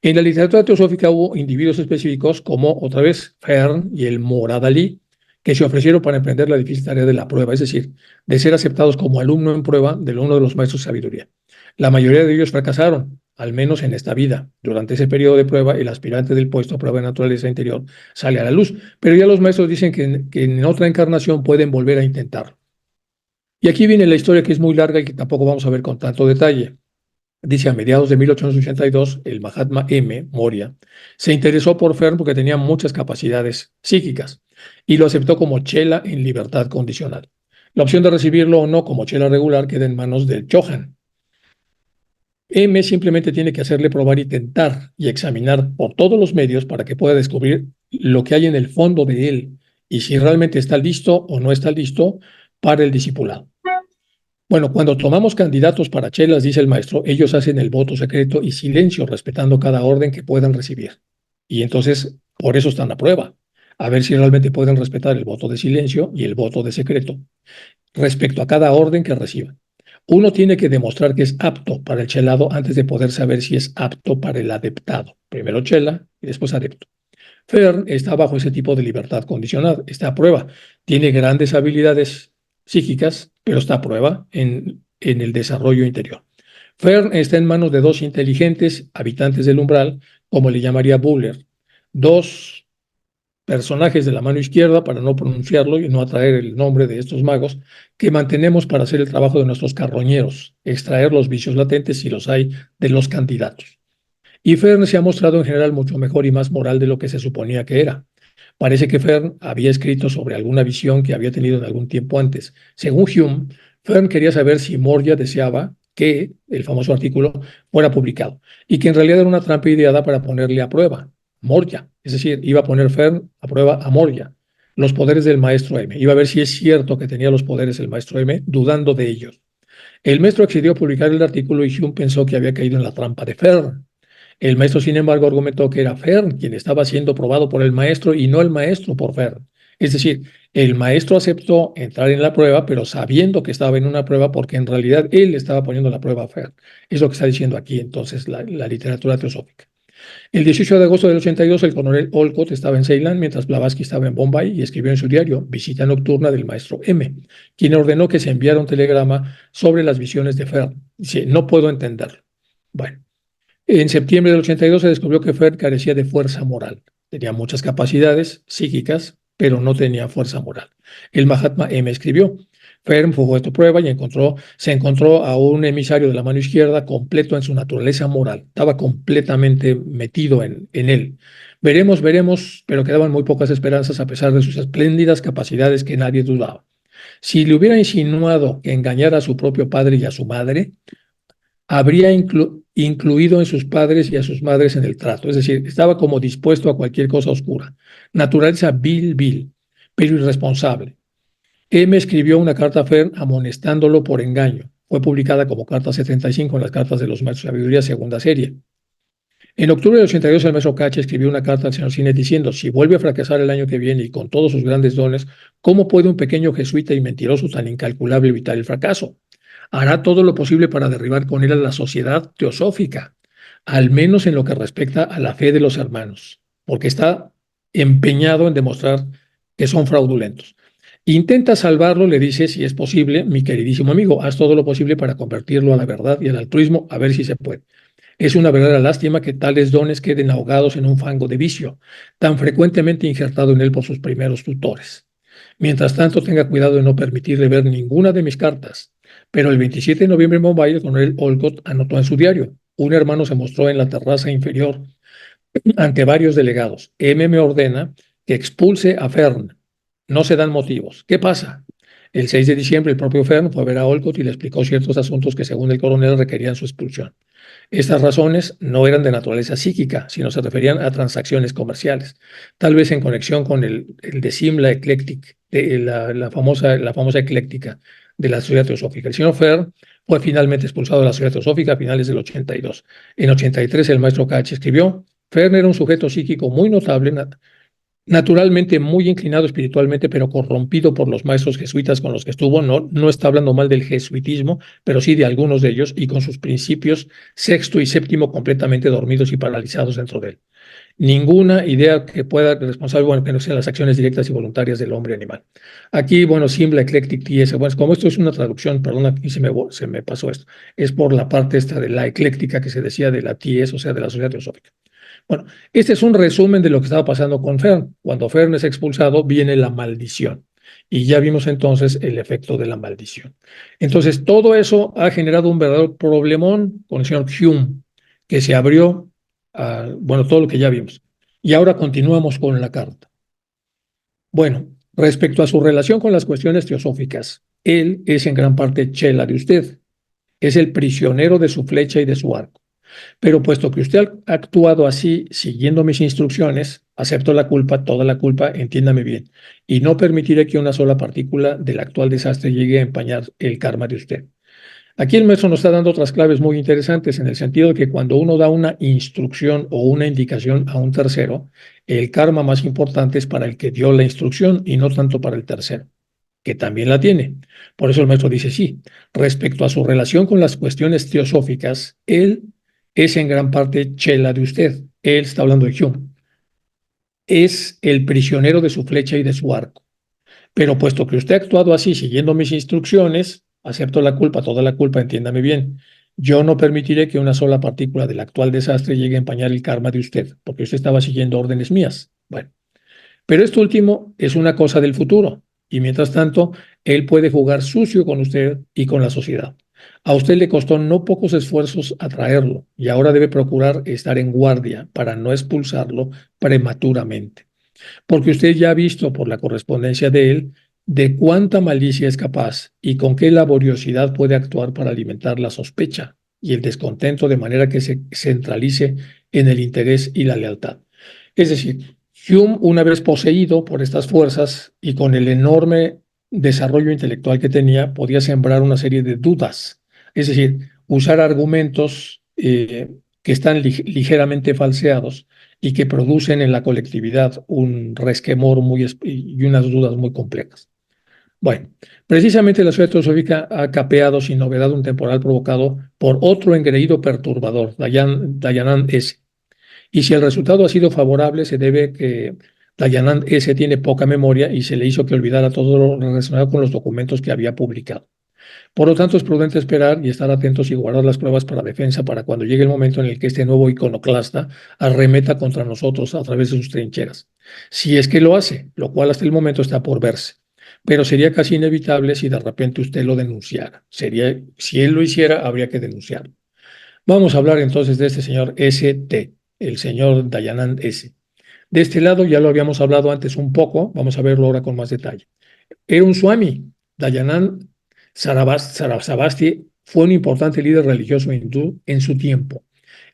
En la literatura teosófica hubo individuos específicos como, otra vez, Fern y el Moradalí, que se ofrecieron para emprender la difícil tarea de la prueba, es decir, de ser aceptados como alumno en prueba de uno de los maestros de sabiduría. La mayoría de ellos fracasaron, al menos en esta vida. Durante ese periodo de prueba, el aspirante del puesto a prueba de naturaleza interior sale a la luz, pero ya los maestros dicen que en otra encarnación pueden volver a intentarlo. Y aquí viene la historia que es muy larga y que tampoco vamos a ver con tanto detalle. Dice, a mediados de 1882, el Mahatma M. Moria se interesó por Fern porque tenía muchas capacidades psíquicas y lo aceptó como chela en libertad condicional. La opción de recibirlo o no como chela regular queda en manos del Chohan. M simplemente tiene que hacerle probar y tentar y examinar por todos los medios para que pueda descubrir lo que hay en el fondo de él y si realmente está listo o no está listo para el discipulado. Bueno, cuando tomamos candidatos para chelas, dice el maestro, ellos hacen el voto secreto y silencio, respetando cada orden que puedan recibir. Y entonces, por eso están a prueba. A ver si realmente pueden respetar el voto de silencio y el voto de secreto respecto a cada orden que reciban. Uno tiene que demostrar que es apto para el chelado antes de poder saber si es apto para el adeptado. Primero chela y después adepto. Fern está bajo ese tipo de libertad condicionada, está a prueba. Tiene grandes habilidades psíquicas, pero está a prueba en el desarrollo interior. Fern está en manos de dos inteligentes habitantes del umbral, como le llamaría Buller, dos personajes de la mano izquierda, para no pronunciarlo y no atraer el nombre de estos magos, que mantenemos para hacer el trabajo de nuestros carroñeros, extraer los vicios latentes, si los hay, de los candidatos. Y Fern se ha mostrado en general mucho mejor y más moral de lo que se suponía que era. Parece que Fern había escrito sobre alguna visión que había tenido en algún tiempo antes. Según Hume, Fern quería saber si Moria deseaba que el famoso artículo fuera publicado y que en realidad era una trampa ideada para ponerle a prueba. Moria, es decir, iba a poner Fern a prueba a Moria, los poderes del maestro M. Iba a ver si es cierto que tenía los poderes el maestro M, dudando de ellos. El maestro accedió a publicar el artículo y Hume pensó que había caído en la trampa de Fern. El maestro, sin embargo, argumentó que era Fern quien estaba siendo probado por el maestro y no el maestro por Fern. Es decir, el maestro aceptó entrar en la prueba, pero sabiendo que estaba en una prueba porque en realidad él estaba poniendo la prueba a Fern. Es lo que está diciendo aquí entonces la literatura teosófica. El 18 de agosto del 82, el coronel Olcott estaba en Ceilán, mientras Blavatsky estaba en Bombay, y escribió en su diario Visita nocturna del maestro M, quien ordenó que se enviara un telegrama sobre las visiones de Fern. Dice, no puedo entenderlo. Bueno, en septiembre del 82 se descubrió que Ferd carecía de fuerza moral. Tenía muchas capacidades psíquicas, pero no tenía fuerza moral. El Mahatma M escribió, Ferd fugó de tu prueba y se encontró a un emisario de la mano izquierda completo en su naturaleza moral. Estaba completamente metido en él. Veremos, pero quedaban muy pocas esperanzas a pesar de sus espléndidas capacidades que nadie dudaba. Si le hubiera insinuado que engañara a su propio padre y a su madre, habría incluido en sus padres y a sus madres en el trato, es decir, estaba como dispuesto a cualquier cosa oscura. Naturaleza vil, pero irresponsable. M escribió una carta a Fern amonestándolo por engaño. Fue publicada como carta 75 en las cartas de los maestros de sabiduría, segunda serie. En octubre del 82, el maestro Cache escribió una carta al señor Sinet diciendo, si vuelve a fracasar el año que viene y con todos sus grandes dones, ¿cómo puede un pequeño jesuita y mentiroso tan incalculable evitar el fracaso? Hará todo lo posible para derribar con él a la sociedad teosófica, al menos en lo que respecta a la fe de los hermanos, porque está empeñado en demostrar que son fraudulentos. Intenta salvarlo, le dice, si es posible, mi queridísimo amigo, haz todo lo posible para convertirlo a la verdad y al altruismo, a ver si se puede. Es una verdadera lástima que tales dones queden ahogados en un fango de vicio, tan frecuentemente injertado en él por sus primeros tutores. Mientras tanto, tenga cuidado de no permitirle ver ninguna de mis cartas. Pero el 27 de noviembre en Bombay, el coronel Olcott anotó en su diario, un hermano se mostró en la terraza inferior ante varios delegados. M me ordena que expulse a Fern. No se dan motivos. ¿Qué pasa? El 6 de diciembre, el propio Fern fue a ver a Olcott y le explicó ciertos asuntos que, según el coronel, requerían su expulsión. Estas razones no eran de naturaleza psíquica, sino se referían a transacciones comerciales, tal vez en conexión con el decim, la eclectic, la famosa ecléctica de la sociedad teosófica. El señor Fer fue finalmente expulsado de la sociedad teosófica a finales del 82. En 83 el maestro Kach escribió, Fern era un sujeto psíquico muy notable, naturalmente muy inclinado espiritualmente, pero corrompido por los maestros jesuitas con los que estuvo. No está hablando mal del jesuitismo, pero sí de algunos de ellos, y con sus principios sexto y séptimo completamente dormidos y paralizados dentro de él. Ninguna idea que pueda responsable, bueno, que no sean las acciones directas y voluntarias del hombre animal. Aquí, bueno, Simla Eclectic TS, bueno, como esto es una traducción, perdona, aquí se me pasó esto, es por la parte esta de la ecléctica que se decía de la TS, o sea, de la sociedad teosófica. Bueno, este es un resumen de lo que estaba pasando con Fern. Cuando Fern es expulsado, viene la maldición. Y ya vimos entonces el efecto de la maldición. Entonces, todo eso ha generado un verdadero problemón con el señor Hume, que se abrió a, bueno, todo lo que ya vimos. Y ahora continuamos con la carta. Bueno, respecto a su relación con las cuestiones teosóficas, él es en gran parte chela de usted. Es el prisionero de su flecha y de su arco. Pero puesto que usted ha actuado así, siguiendo mis instrucciones, acepto la culpa, toda la culpa, entiéndame bien, y no permitiré que una sola partícula del actual desastre llegue a empañar el karma de usted. Aquí el maestro nos está dando otras claves muy interesantes en el sentido de que cuando uno da una instrucción o una indicación a un tercero, el karma más importante es para el que dio la instrucción y no tanto para el tercero, que también la tiene. Por eso el maestro dice sí. Respecto a su relación con las cuestiones teosóficas, él es en gran parte chela de usted. Él está hablando de Hume. Es el prisionero de su flecha y de su arco. Pero puesto que usted ha actuado así, siguiendo mis instrucciones, acepto la culpa, toda la culpa, entiéndame bien. Yo no permitiré que una sola partícula del actual desastre llegue a empañar el karma de usted, porque usted estaba siguiendo órdenes mías. Bueno, pero esto último es una cosa del futuro, y mientras tanto, él puede jugar sucio con usted y con la sociedad. A usted le costó no pocos esfuerzos atraerlo, y ahora debe procurar estar en guardia para no expulsarlo prematuramente porque usted ya ha visto por la correspondencia de él de cuánta malicia es capaz y con qué laboriosidad puede actuar para alimentar la sospecha y el descontento de manera que se centralice en el interés y la lealtad. Es decir, Hume, una vez poseído por estas fuerzas y con el enorme desarrollo intelectual que tenía, podía sembrar una serie de dudas, es decir, usar argumentos que están ligeramente falseados y que producen en la colectividad un resquemor y unas dudas muy complejas. Bueno, precisamente la sociedad teosófica ha capeado sin novedad un temporal provocado por otro engreído perturbador, Dayanand S. Y si el resultado ha sido favorable, se debe que Dayanand S. tiene poca memoria y se le hizo que olvidara todo lo relacionado con los documentos que había publicado. Por lo tanto, es prudente esperar y estar atentos y guardar las pruebas para defensa para cuando llegue el momento en el que este nuevo iconoclasta arremeta contra nosotros a través de sus trincheras. Si es que lo hace, lo cual hasta el momento está por verse. Pero sería casi inevitable si de repente usted lo denunciara. Si él lo hiciera, habría que denunciarlo. Vamos a hablar entonces de este señor S.T., el señor Dayanand S. De este lado ya lo habíamos hablado antes un poco, vamos a verlo ahora con más detalle. Era un Swami. Dayanand Sarasvati fue un importante líder religioso hindú en su tiempo.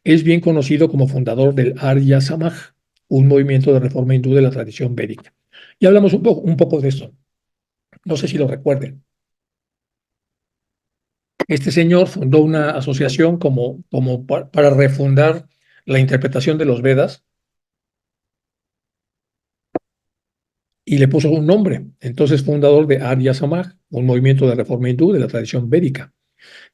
Es bien conocido como fundador del Arya Samaj, un movimiento de reforma hindú de la tradición védica. Y hablamos un poco de esto. No sé si lo recuerden. Este señor fundó una asociación para refundar la interpretación de los Vedas y le puso un nombre. Entonces, fundador de Arya Samaj, un movimiento de reforma hindú de la tradición védica,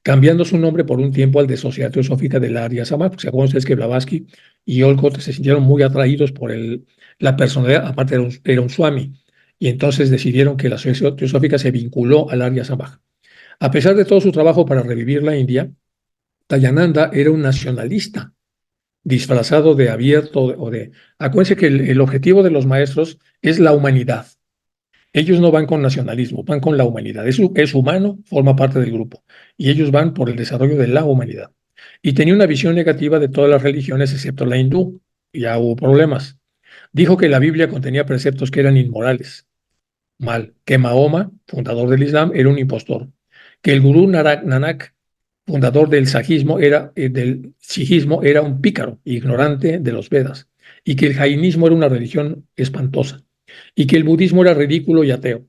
cambiando su nombre por un tiempo al de Sociedad Teosófica del Arya Samaj, porque se acuerdan ustedes que Blavatsky y Olcott se sintieron muy atraídos por la personalidad, aparte era un Swami, y entonces decidieron que la Sociedad Teosófica se vinculó al Arya Samaj. A pesar de todo su trabajo para revivir la India, Dayananda era un nacionalista, disfrazado de abierto Acuérdense que el objetivo de los maestros es la humanidad. Ellos no van con nacionalismo, van con la humanidad. Es humano, forma parte del grupo. Y ellos van por el desarrollo de la humanidad. Y tenía una visión negativa de todas las religiones excepto la hindú. Ya hubo problemas. Dijo que la Biblia contenía preceptos que eran inmorales. Mal. Que Mahoma, fundador del Islam, era un impostor. Que el gurú Nanak, fundador del sijismo, era un pícaro, ignorante de los Vedas. Y que el jainismo era una religión espantosa y que el budismo era ridículo y ateo.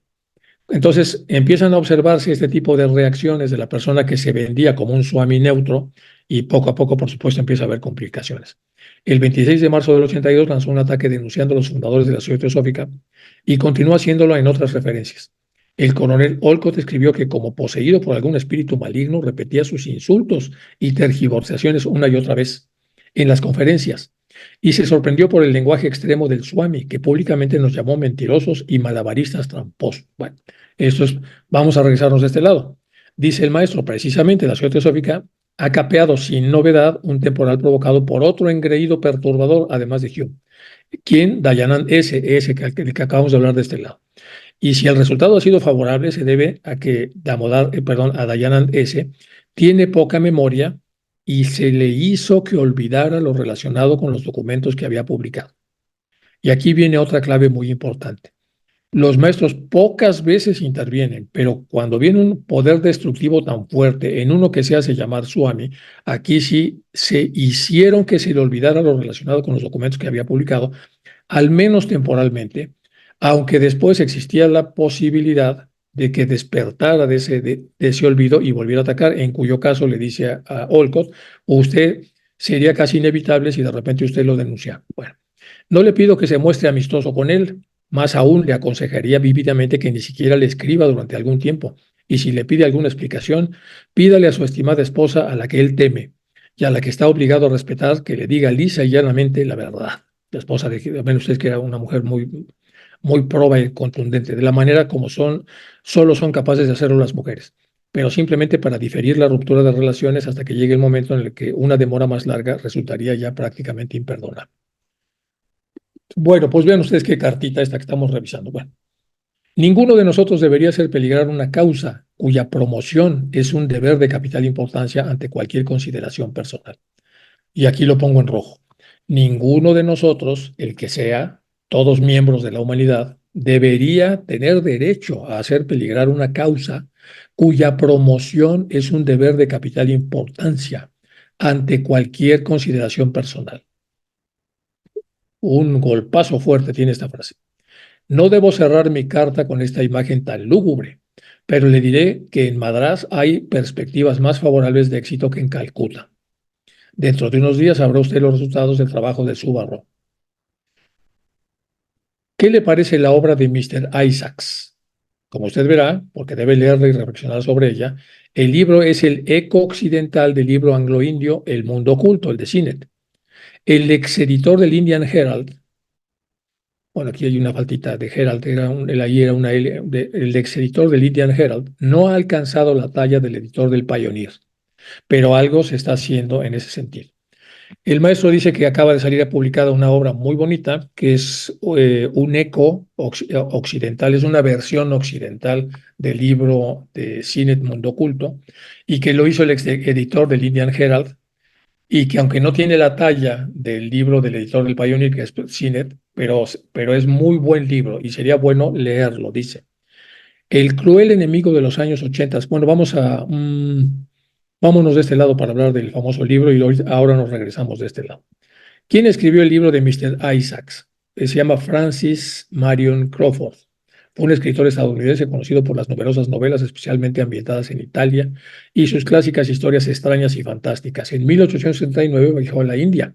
Entonces empiezan a observarse este tipo de reacciones de la persona que se vendía como un Swami neutro y poco a poco, por supuesto, empieza a haber complicaciones. El 26 de marzo del 82 lanzó un ataque denunciando a los fundadores de la Sociedad Teosófica y continúa haciéndolo en otras referencias. El coronel Olcott escribió que como poseído por algún espíritu maligno repetía sus insultos y tergiversaciones una y otra vez en las conferencias y se sorprendió por el lenguaje extremo del Swami, que públicamente nos llamó mentirosos y malabaristas tramposos. Bueno, vamos a regresarnos de este lado. Dice el maestro, precisamente la Sociedad Teosófica ha capeado sin novedad un temporal provocado por otro engreído perturbador, además de Hume. ¿Quién? Dayanand S. Que acabamos de hablar de este lado. Y si el resultado ha sido favorable, se debe a que a Dayanand S. tiene poca memoria y se le hizo que olvidara lo relacionado con los documentos que había publicado. Y aquí viene otra clave muy importante. Los maestros pocas veces intervienen, pero cuando viene un poder destructivo tan fuerte en uno que se hace llamar Swami, aquí sí se hicieron que se le olvidara lo relacionado con los documentos que había publicado, al menos temporalmente, aunque después existía la posibilidad de que despertara de ese olvido y volviera a atacar, en cuyo caso le dice a Olcott, usted sería casi inevitable si de repente usted lo denuncia. Bueno, no le pido que se muestre amistoso con él, más aún le aconsejaría vívidamente que ni siquiera le escriba durante algún tiempo. Y si le pide alguna explicación, pídale a su estimada esposa a la que él teme y a la que está obligado a respetar que le diga lisa y llanamente la verdad. La esposa de, ven ustedes que era una mujer muy proba y contundente, de la manera como solo son capaces de hacerlo las mujeres, pero simplemente para diferir la ruptura de relaciones hasta que llegue el momento en el que una demora más larga resultaría ya prácticamente imperdonable. Bueno, pues vean ustedes qué cartita esta que estamos revisando. Bueno, ninguno de nosotros debería hacer peligrar una causa cuya promoción es un deber de capital importancia ante cualquier consideración personal. Y aquí lo pongo en rojo. Ninguno de nosotros, el que sea, todos miembros de la humanidad, debería tener derecho a hacer peligrar una causa cuya promoción es un deber de capital importancia ante cualquier consideración personal. Un golpazo fuerte tiene esta frase. No debo cerrar mi carta con esta imagen tan lúgubre, pero le diré que en Madrás hay perspectivas más favorables de éxito que en Calcuta. Dentro de unos días sabrá usted los resultados del trabajo de Subaru. ¿Qué le parece la obra de Mr. Isaacs? Como usted verá, porque debe leerla y reflexionar sobre ella, el libro es el eco occidental del libro anglo-indio El Mundo Oculto, el de Sinnett. El exeditor del Indian Herald, bueno, aquí hay una faltita de Herald, el ahí era una L, el exeditor del Indian Herald, no ha alcanzado la talla del editor del Pioneer, pero algo se está haciendo en ese sentido. El maestro dice que acaba de salir publicada una obra muy bonita, que es un eco occidental, es una versión occidental del libro de Sinnett Mundo Oculto, y que lo hizo el ex editor del Indian Herald, y que aunque no tiene la talla del libro del editor del Pioneer, que es Sinnett, pero es muy buen libro y sería bueno leerlo, dice. El cruel enemigo de los años 80. Bueno, vámonos de este lado para hablar del famoso libro y ahora nos regresamos de este lado. ¿Quién escribió el libro de Mr. Isaacs? Se llama Francis Marion Crawford. Fue un escritor estadounidense conocido por las numerosas novelas, especialmente ambientadas en Italia, y sus clásicas historias extrañas y fantásticas. En 1869 viajó a la India,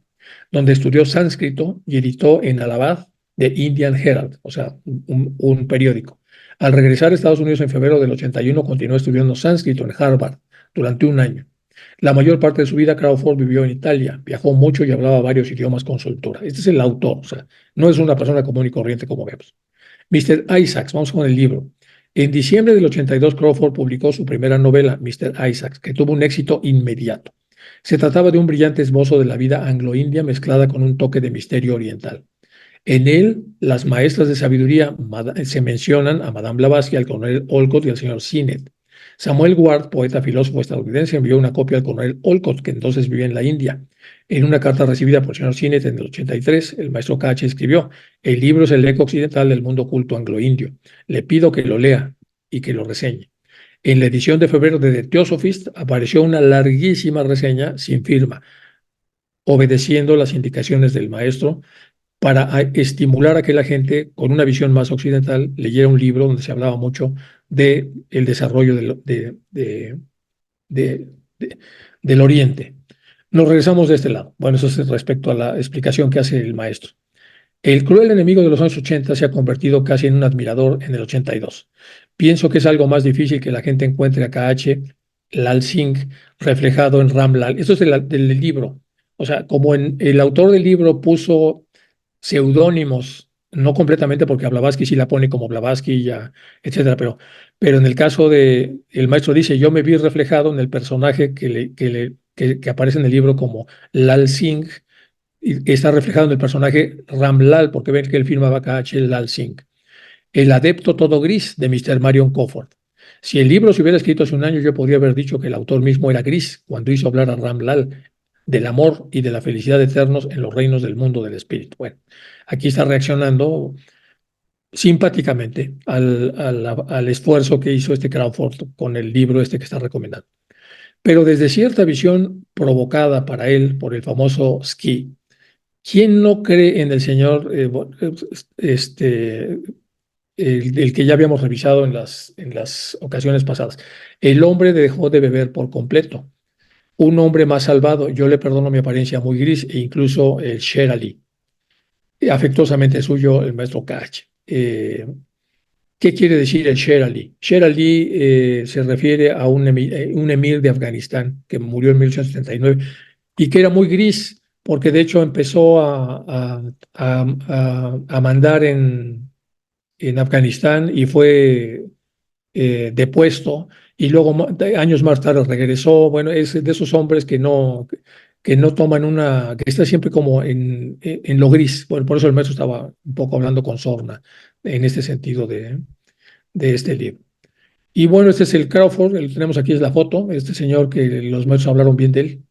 donde estudió sánscrito y editó en Allahabad The Indian Herald, o sea, un periódico. Al regresar a Estados Unidos en febrero del 81, continuó estudiando sánscrito en Harvard durante un año. La mayor parte de su vida, Crawford vivió en Italia, viajó mucho y hablaba varios idiomas con soltura. Este es el autor, o sea, no es una persona común y corriente como vemos. Mr. Isaacs, vamos con el libro. En diciembre del 82, Crawford publicó su primera novela, Mr. Isaacs, que tuvo un éxito inmediato. Se trataba de un brillante esbozo de la vida anglo-india mezclada con un toque de misterio oriental. En él, las maestras de sabiduría se mencionan a Madame Blavatsky, al coronel Olcott y al señor Sinnett. Samuel Ward, poeta filósofo estadounidense, envió una copia al coronel Olcott, que entonces vivía en la India. En una carta recibida por el señor Sinnett en el 83, el maestro K.H. escribió: el libro es el eco occidental del mundo oculto anglo-indio. Le pido que lo lea y que lo reseñe. En la edición de febrero de The Theosophist apareció una larguísima reseña sin firma, obedeciendo las indicaciones del maestro para estimular a que la gente con una visión más occidental leyera un libro donde se hablaba mucho del desarrollo de, del Oriente. Nos regresamos de este lado. Bueno, eso es respecto a la explicación que hace el maestro. El cruel enemigo de los años 80 se ha convertido casi en un admirador en el 82. Pienso que es algo más difícil que la gente encuentre a KH Lal Singh reflejado en Ram Lal. Esto es del libro. O sea, como el autor del libro puso seudónimos, no completamente porque a Blavatsky sí la pone como Blavatsky, ya, etcétera, pero en el caso de, el maestro dice, yo me vi reflejado en el personaje que aparece en el libro como Lal Singh, y está reflejado en el personaje Ramlal, porque ven que él firmaba KH Lal Singh. El adepto todo gris de Mr. Marion Crawford. Si el libro se hubiera escrito hace un año, yo podría haber dicho que el autor mismo era gris cuando hizo hablar a Ramlal del amor y de la felicidad eternos en los reinos del mundo del espíritu. Bueno, aquí está reaccionando simpáticamente al esfuerzo que hizo este Crawford con el libro este que está recomendando. Pero desde cierta visión provocada para él por el famoso Ski, ¿quién no cree en el señor el que ya habíamos revisado en las ocasiones pasadas. El hombre dejó de beber por completo. Un hombre más salvado, yo le perdono mi apariencia muy gris, e incluso el Sher Ali. Afectuosamente suyo, el maestro Kach. ¿Qué quiere decir el Sher Ali? Sher Ali se refiere a un emir de Afganistán que murió en 1879 y que era muy gris, porque de hecho empezó a mandar en Afganistán y fue depuesto, y luego años más tarde regresó. Bueno, es de esos hombres que no toman que está siempre como en lo gris. Bueno, por eso el maestro estaba un poco hablando con sorna en este sentido de este libro. Y bueno, este es el Crawford, el que tenemos aquí es la foto, este señor que los maestros hablaron bien de él,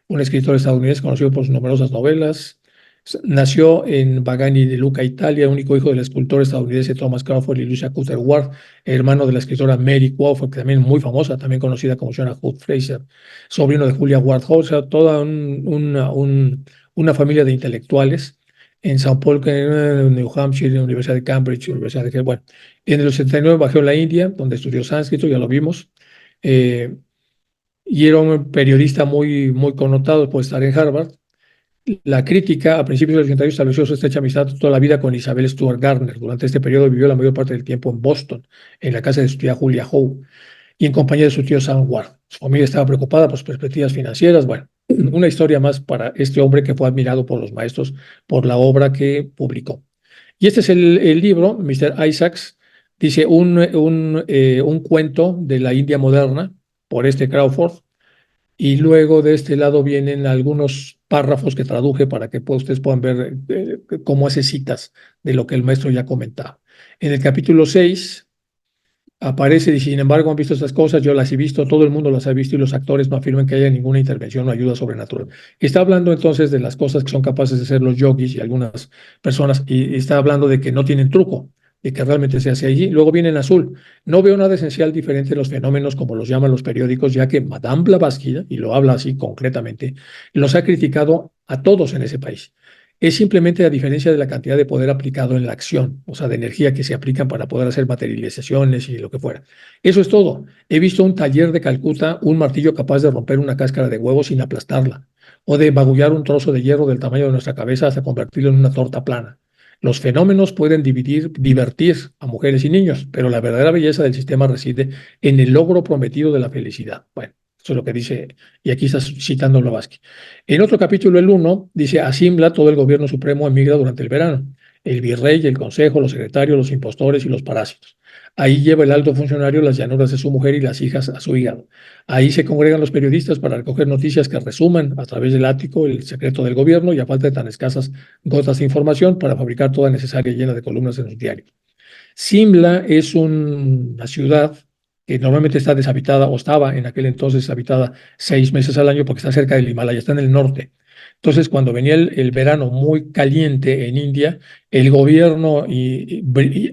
un escritor estadounidense conocido por sus numerosas novelas. Nació en Pagani de Lucca, Italia, único hijo del escultor estadounidense Thomas Crawford y Lucia Cutter Ward, hermano de la escritora Mary Crawford, que también muy famosa, también conocida como Jonah Hood Fraser, sobrino de Julia Ward Howe, o sea, toda una familia de intelectuales en San Paul, New Hampshire, Universidad de Cambridge, Universidad de... Bueno, en el 89 bajó a la India, donde estudió sánscrito, ya lo vimos. Y era un periodista muy connotado por estar en Harvard. La crítica, a principios del 80 estableció su estrecha amistad toda la vida con Isabel Stewart Gardner. Durante este periodo vivió la mayor parte del tiempo en Boston, en la casa de su tía Julia Howe, y en compañía de su tío Sam Ward. Su familia estaba preocupada por sus perspectivas financieras. Bueno, una historia más para este hombre que fue admirado por los maestros por la obra que publicó. Y este es el libro, Mr. Isaacs, dice un cuento de la India moderna, por este Crawford, y luego de este lado vienen algunos párrafos que traduje para que ustedes puedan ver cómo hace citas de lo que el maestro ya comentaba. En el capítulo 6 aparece, y sin embargo han visto estas cosas, yo las he visto, todo el mundo las ha visto y los actores no afirman que haya ninguna intervención o ayuda sobrenatural. Está hablando entonces de las cosas que son capaces de hacer los yogis y algunas personas, y está hablando de que no tienen truco, de que realmente se hace allí. Luego viene en azul. No veo nada esencial diferente en los fenómenos como los llaman los periódicos, ya que Madame Blavatsky, y lo habla así concretamente, los ha criticado a todos en ese país. Es simplemente la diferencia de la cantidad de poder aplicado en la acción, o sea, de energía que se aplican para poder hacer materializaciones y lo que fuera. Eso es todo. He visto un taller de Calcuta, un martillo capaz de romper una cáscara de huevo sin aplastarla, o de magullar un trozo de hierro del tamaño de nuestra cabeza hasta convertirlo en una torta plana. Los fenómenos pueden divertir a mujeres y niños, pero la verdadera belleza del sistema reside en el logro prometido de la felicidad. Bueno, eso es lo que dice, y aquí está citando Blavatsky. En otro capítulo, el 1, dice, a Simla todo el gobierno supremo emigra durante el verano. El virrey, el consejo, los secretarios, los impostores y los parásitos. Ahí lleva el alto funcionario las llanuras de su mujer y las hijas a su hígado. Ahí se congregan los periodistas para recoger noticias que resuman a través del ático el secreto del gobierno y a falta de tan escasas gotas de información para fabricar toda necesaria llena de columnas en los diarios. Simla es una ciudad que normalmente está deshabitada, o estaba en aquel entonces deshabitada 6 meses al año porque está cerca del Himalaya, está en el norte. Entonces, cuando venía el verano muy caliente en India, el gobierno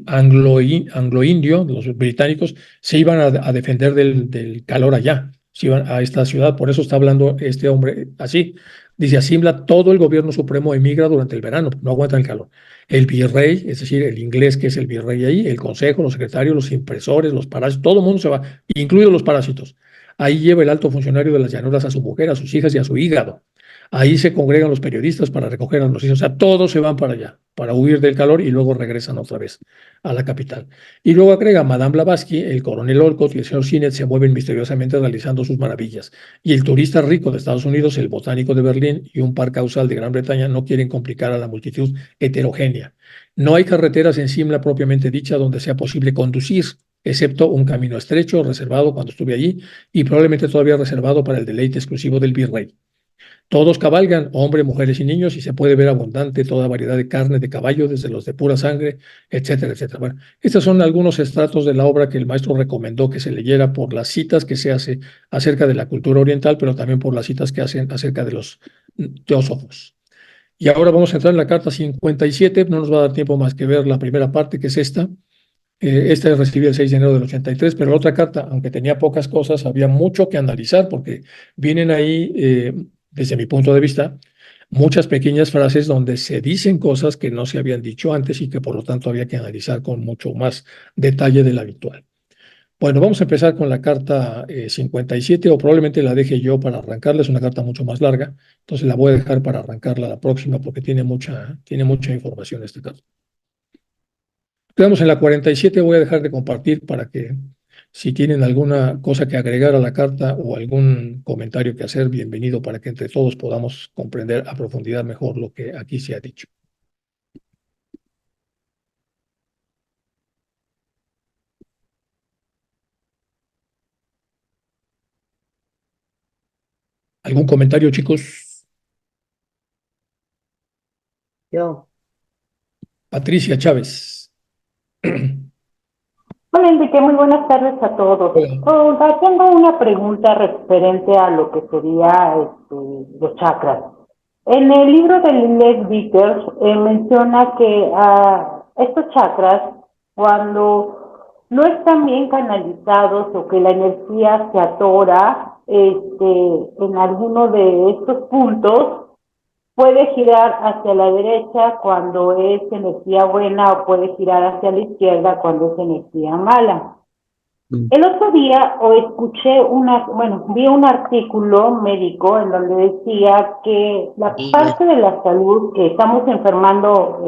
anglo-indio, los británicos, se iban a defender del calor allá, se iban a esta ciudad. Por eso está hablando este hombre así. Dice, a Simla todo el gobierno supremo emigra durante el verano, no aguantan el calor. El virrey, es decir, el inglés que es el virrey ahí, el consejo, los secretarios, los impresores, los parásitos, todo el mundo se va, incluidos los parásitos. Ahí lleva el alto funcionario de las llanuras a su mujer, a sus hijas y a su hígado. Ahí se congregan los periodistas para recoger a los noticias. O sea, todos se van para allá, para huir del calor y luego regresan otra vez a la capital. Y luego agrega Madame Blavatsky, el coronel Olcott y el señor Sinet se mueven misteriosamente realizando sus maravillas. Y el turista rico de Estados Unidos, el botánico de Berlín y un par causal de Gran Bretaña no quieren complicar a la multitud heterogénea. No hay carreteras en Simla propiamente dicha donde sea posible conducir, excepto un camino estrecho reservado cuando estuve allí y probablemente todavía reservado para el deleite exclusivo del virrey. Todos cabalgan, hombres, mujeres y niños, y se puede ver abundante toda variedad de carne de caballo, desde los de pura sangre, etcétera, etcétera. Bueno, estos son algunos estratos de la obra que el maestro recomendó que se leyera por las citas que se hace acerca de la cultura oriental, pero también por las citas que hacen acerca de los teósofos. Y ahora vamos a entrar en la carta 57, no nos va a dar tiempo más que ver la primera parte, que es esta. Esta recibí el 6 de enero del 83, pero la otra carta, aunque tenía pocas cosas, había mucho que analizar porque vienen ahí, desde mi punto de vista, muchas pequeñas frases donde se dicen cosas que no se habían dicho antes y que por lo tanto había que analizar con mucho más detalle del habitual. Bueno, vamos a empezar con la carta 57, o probablemente la deje yo para arrancarla. Es una carta mucho más larga, entonces la voy a dejar para arrancarla la próxima porque tiene mucha información esta carta. Quedamos en la 47, voy a dejar de compartir para que si tienen alguna cosa que agregar a la carta o algún comentario que hacer, bienvenido para que entre todos podamos comprender a profundidad mejor lo que aquí se ha dicho. ¿Algún comentario, chicos? Yo. Patricia Chávez. Hola Enrique, muy buenas tardes a todos. Hola. Tengo una pregunta referente a lo que sería los chakras. En el libro de Les Vickers menciona que estos chakras, cuando no están bien canalizados o que la energía se atora en alguno de estos puntos, puede girar hacia la derecha cuando es energía buena o puede girar hacia la izquierda cuando es energía mala. El otro día vi un artículo médico en donde decía que la parte de la salud que estamos enfermando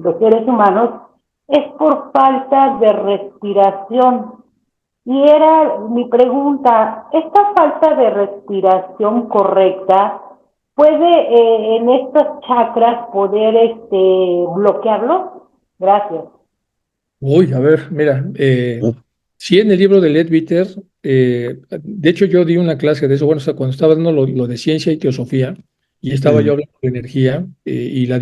los seres humanos es por falta de respiración. Y era mi pregunta, ¿esta falta de respiración correcta puede en estos chakras poder bloquearlo? Gracias. Uy, a ver, mira, sí, en el libro de Leadbeater, de hecho yo di una clase de eso, bueno, o sea, cuando estaba dando lo de ciencia y teosofía, y estaba yo hablando de energía y la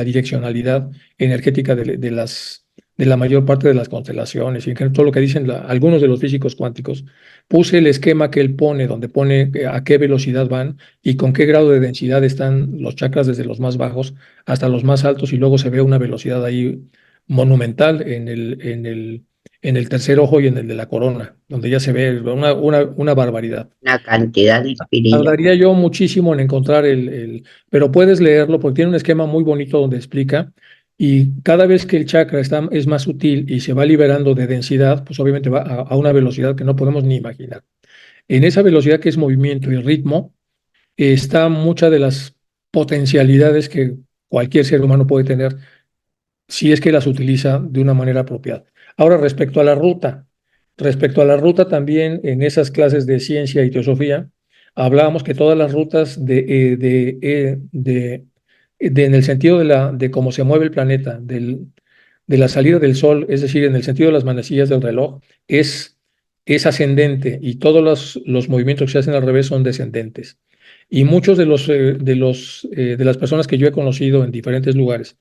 direccionalidad energética de la mayor parte de las constelaciones y en general todo lo que dicen algunos de los físicos cuánticos, puse el esquema que él pone, donde pone a qué velocidad van y con qué grado de densidad están los chakras desde los más bajos hasta los más altos y luego se ve una velocidad ahí monumental en el tercer ojo y en el de la corona, donde ya se ve una barbaridad. Una cantidad infinita. Tardaría yo muchísimo en encontrar pero puedes leerlo porque tiene un esquema muy bonito donde explica y cada vez que el chakra es más sutil y se va liberando de densidad, pues obviamente va a una velocidad que no podemos ni imaginar. En esa velocidad que es movimiento y ritmo, está muchas de las potencialidades que cualquier ser humano puede tener si es que las utiliza de una manera apropiada. Ahora, respecto a la ruta también en esas clases de ciencia y teosofía, hablábamos que todas las rutas en el sentido de cómo se mueve el planeta, de la salida del sol, es decir, en el sentido de las manecillas del reloj, es ascendente y todos los movimientos que se hacen al revés son descendentes. Y muchos de las personas que yo he conocido en diferentes lugares,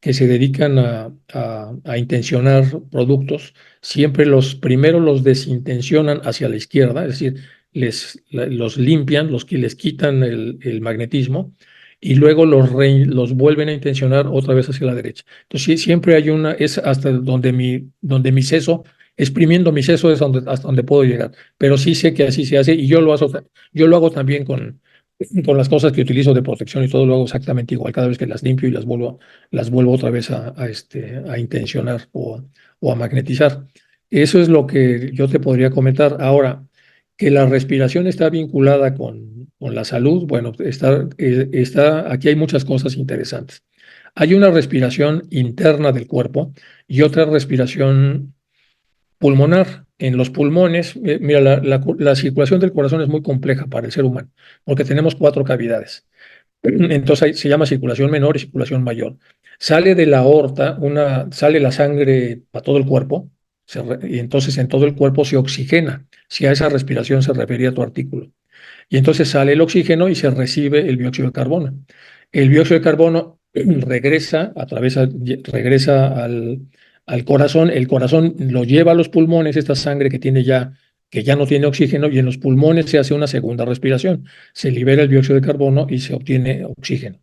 que se dedican a intencionar productos, siempre primero los desintencionan hacia la izquierda, es decir, los limpian, les quitan el magnetismo y luego los vuelven a intencionar otra vez hacia la derecha. Entonces, sí, siempre hay es hasta donde mi seso, exprimiendo mi seso es hasta donde puedo llegar. Pero sí sé que así se hace y yo lo hago también con las cosas que utilizo de protección y todo lo hago exactamente igual. Cada vez que las limpio y las vuelvo otra vez a intencionar o a magnetizar. Eso es lo que yo te podría comentar. Ahora, que la respiración está vinculada con la salud, bueno, aquí hay muchas cosas interesantes. Hay una respiración interna del cuerpo y otra respiración pulmonar. En los pulmones, mira, la circulación del corazón es muy compleja para el ser humano, porque tenemos 4 cavidades. Entonces se llama circulación menor y circulación mayor. Sale de la aorta, sale la sangre para todo el cuerpo, y entonces en todo el cuerpo se oxigena. Si a esa respiración se refería tu artículo. Y entonces sale el oxígeno y se recibe el dióxido de carbono. El dióxido de carbono regresa al corazón, el corazón lo lleva a los pulmones, esta sangre que ya no tiene oxígeno, y en los pulmones se hace una segunda respiración. Se libera el dióxido de carbono y se obtiene oxígeno.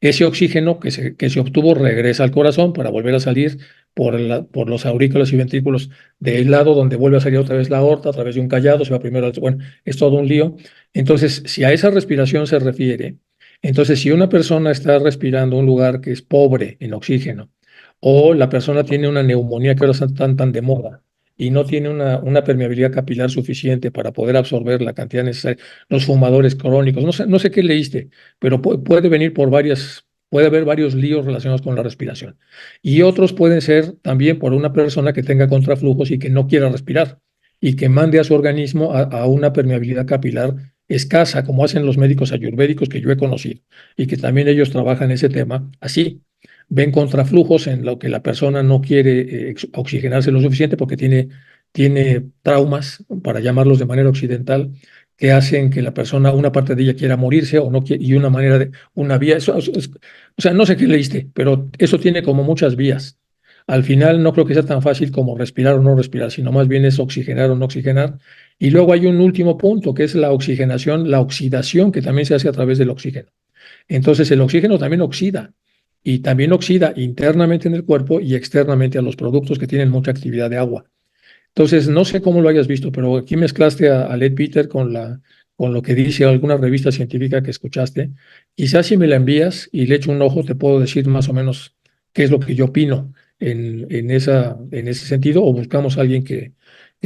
Ese oxígeno que se obtuvo regresa al corazón para volver a salir por los aurículos y ventrículos del lado donde vuelve a salir otra vez la aorta, a través de un callado, se va primero bueno, es todo un lío. Entonces, si a esa respiración se refiere, Entonces, si una persona está respirando un lugar que es pobre en oxígeno, o la persona tiene una neumonía que ahora están tan de moda y no tiene una permeabilidad capilar suficiente para poder absorber la cantidad necesaria, los fumadores crónicos, no sé qué leíste, pero puede venir por puede haber varios líos relacionados con la respiración. Y otros pueden ser también por una persona que tenga contraflujos y que no quiera respirar y que mande a su organismo a una permeabilidad capilar escasa, como hacen los médicos ayurvédicos que yo he conocido y que también ellos trabajan ese tema así. Ven contraflujos en lo que la persona no quiere oxigenarse lo suficiente porque tiene traumas, para llamarlos de manera occidental, que hacen que la persona, una parte de ella quiera morirse o no quiere, y una manera de, una vía, o sea, no sé qué leíste, pero eso tiene como muchas vías. Al final no creo que sea tan fácil como respirar o no respirar, sino más bien es oxigenar o no oxigenar. Y luego hay un último punto, que es la oxigenación, la oxidación, que también se hace a través del oxígeno. Entonces el oxígeno también oxida y también oxida internamente en el cuerpo y externamente a los productos que tienen mucha actividad de agua. Entonces, no sé cómo lo hayas visto, pero aquí mezclaste a Leadbeater con lo que dice alguna revista científica que escuchaste. Quizás si me la envías y le echo un ojo, te puedo decir más o menos qué es lo que yo opino en ese sentido, o buscamos a alguien que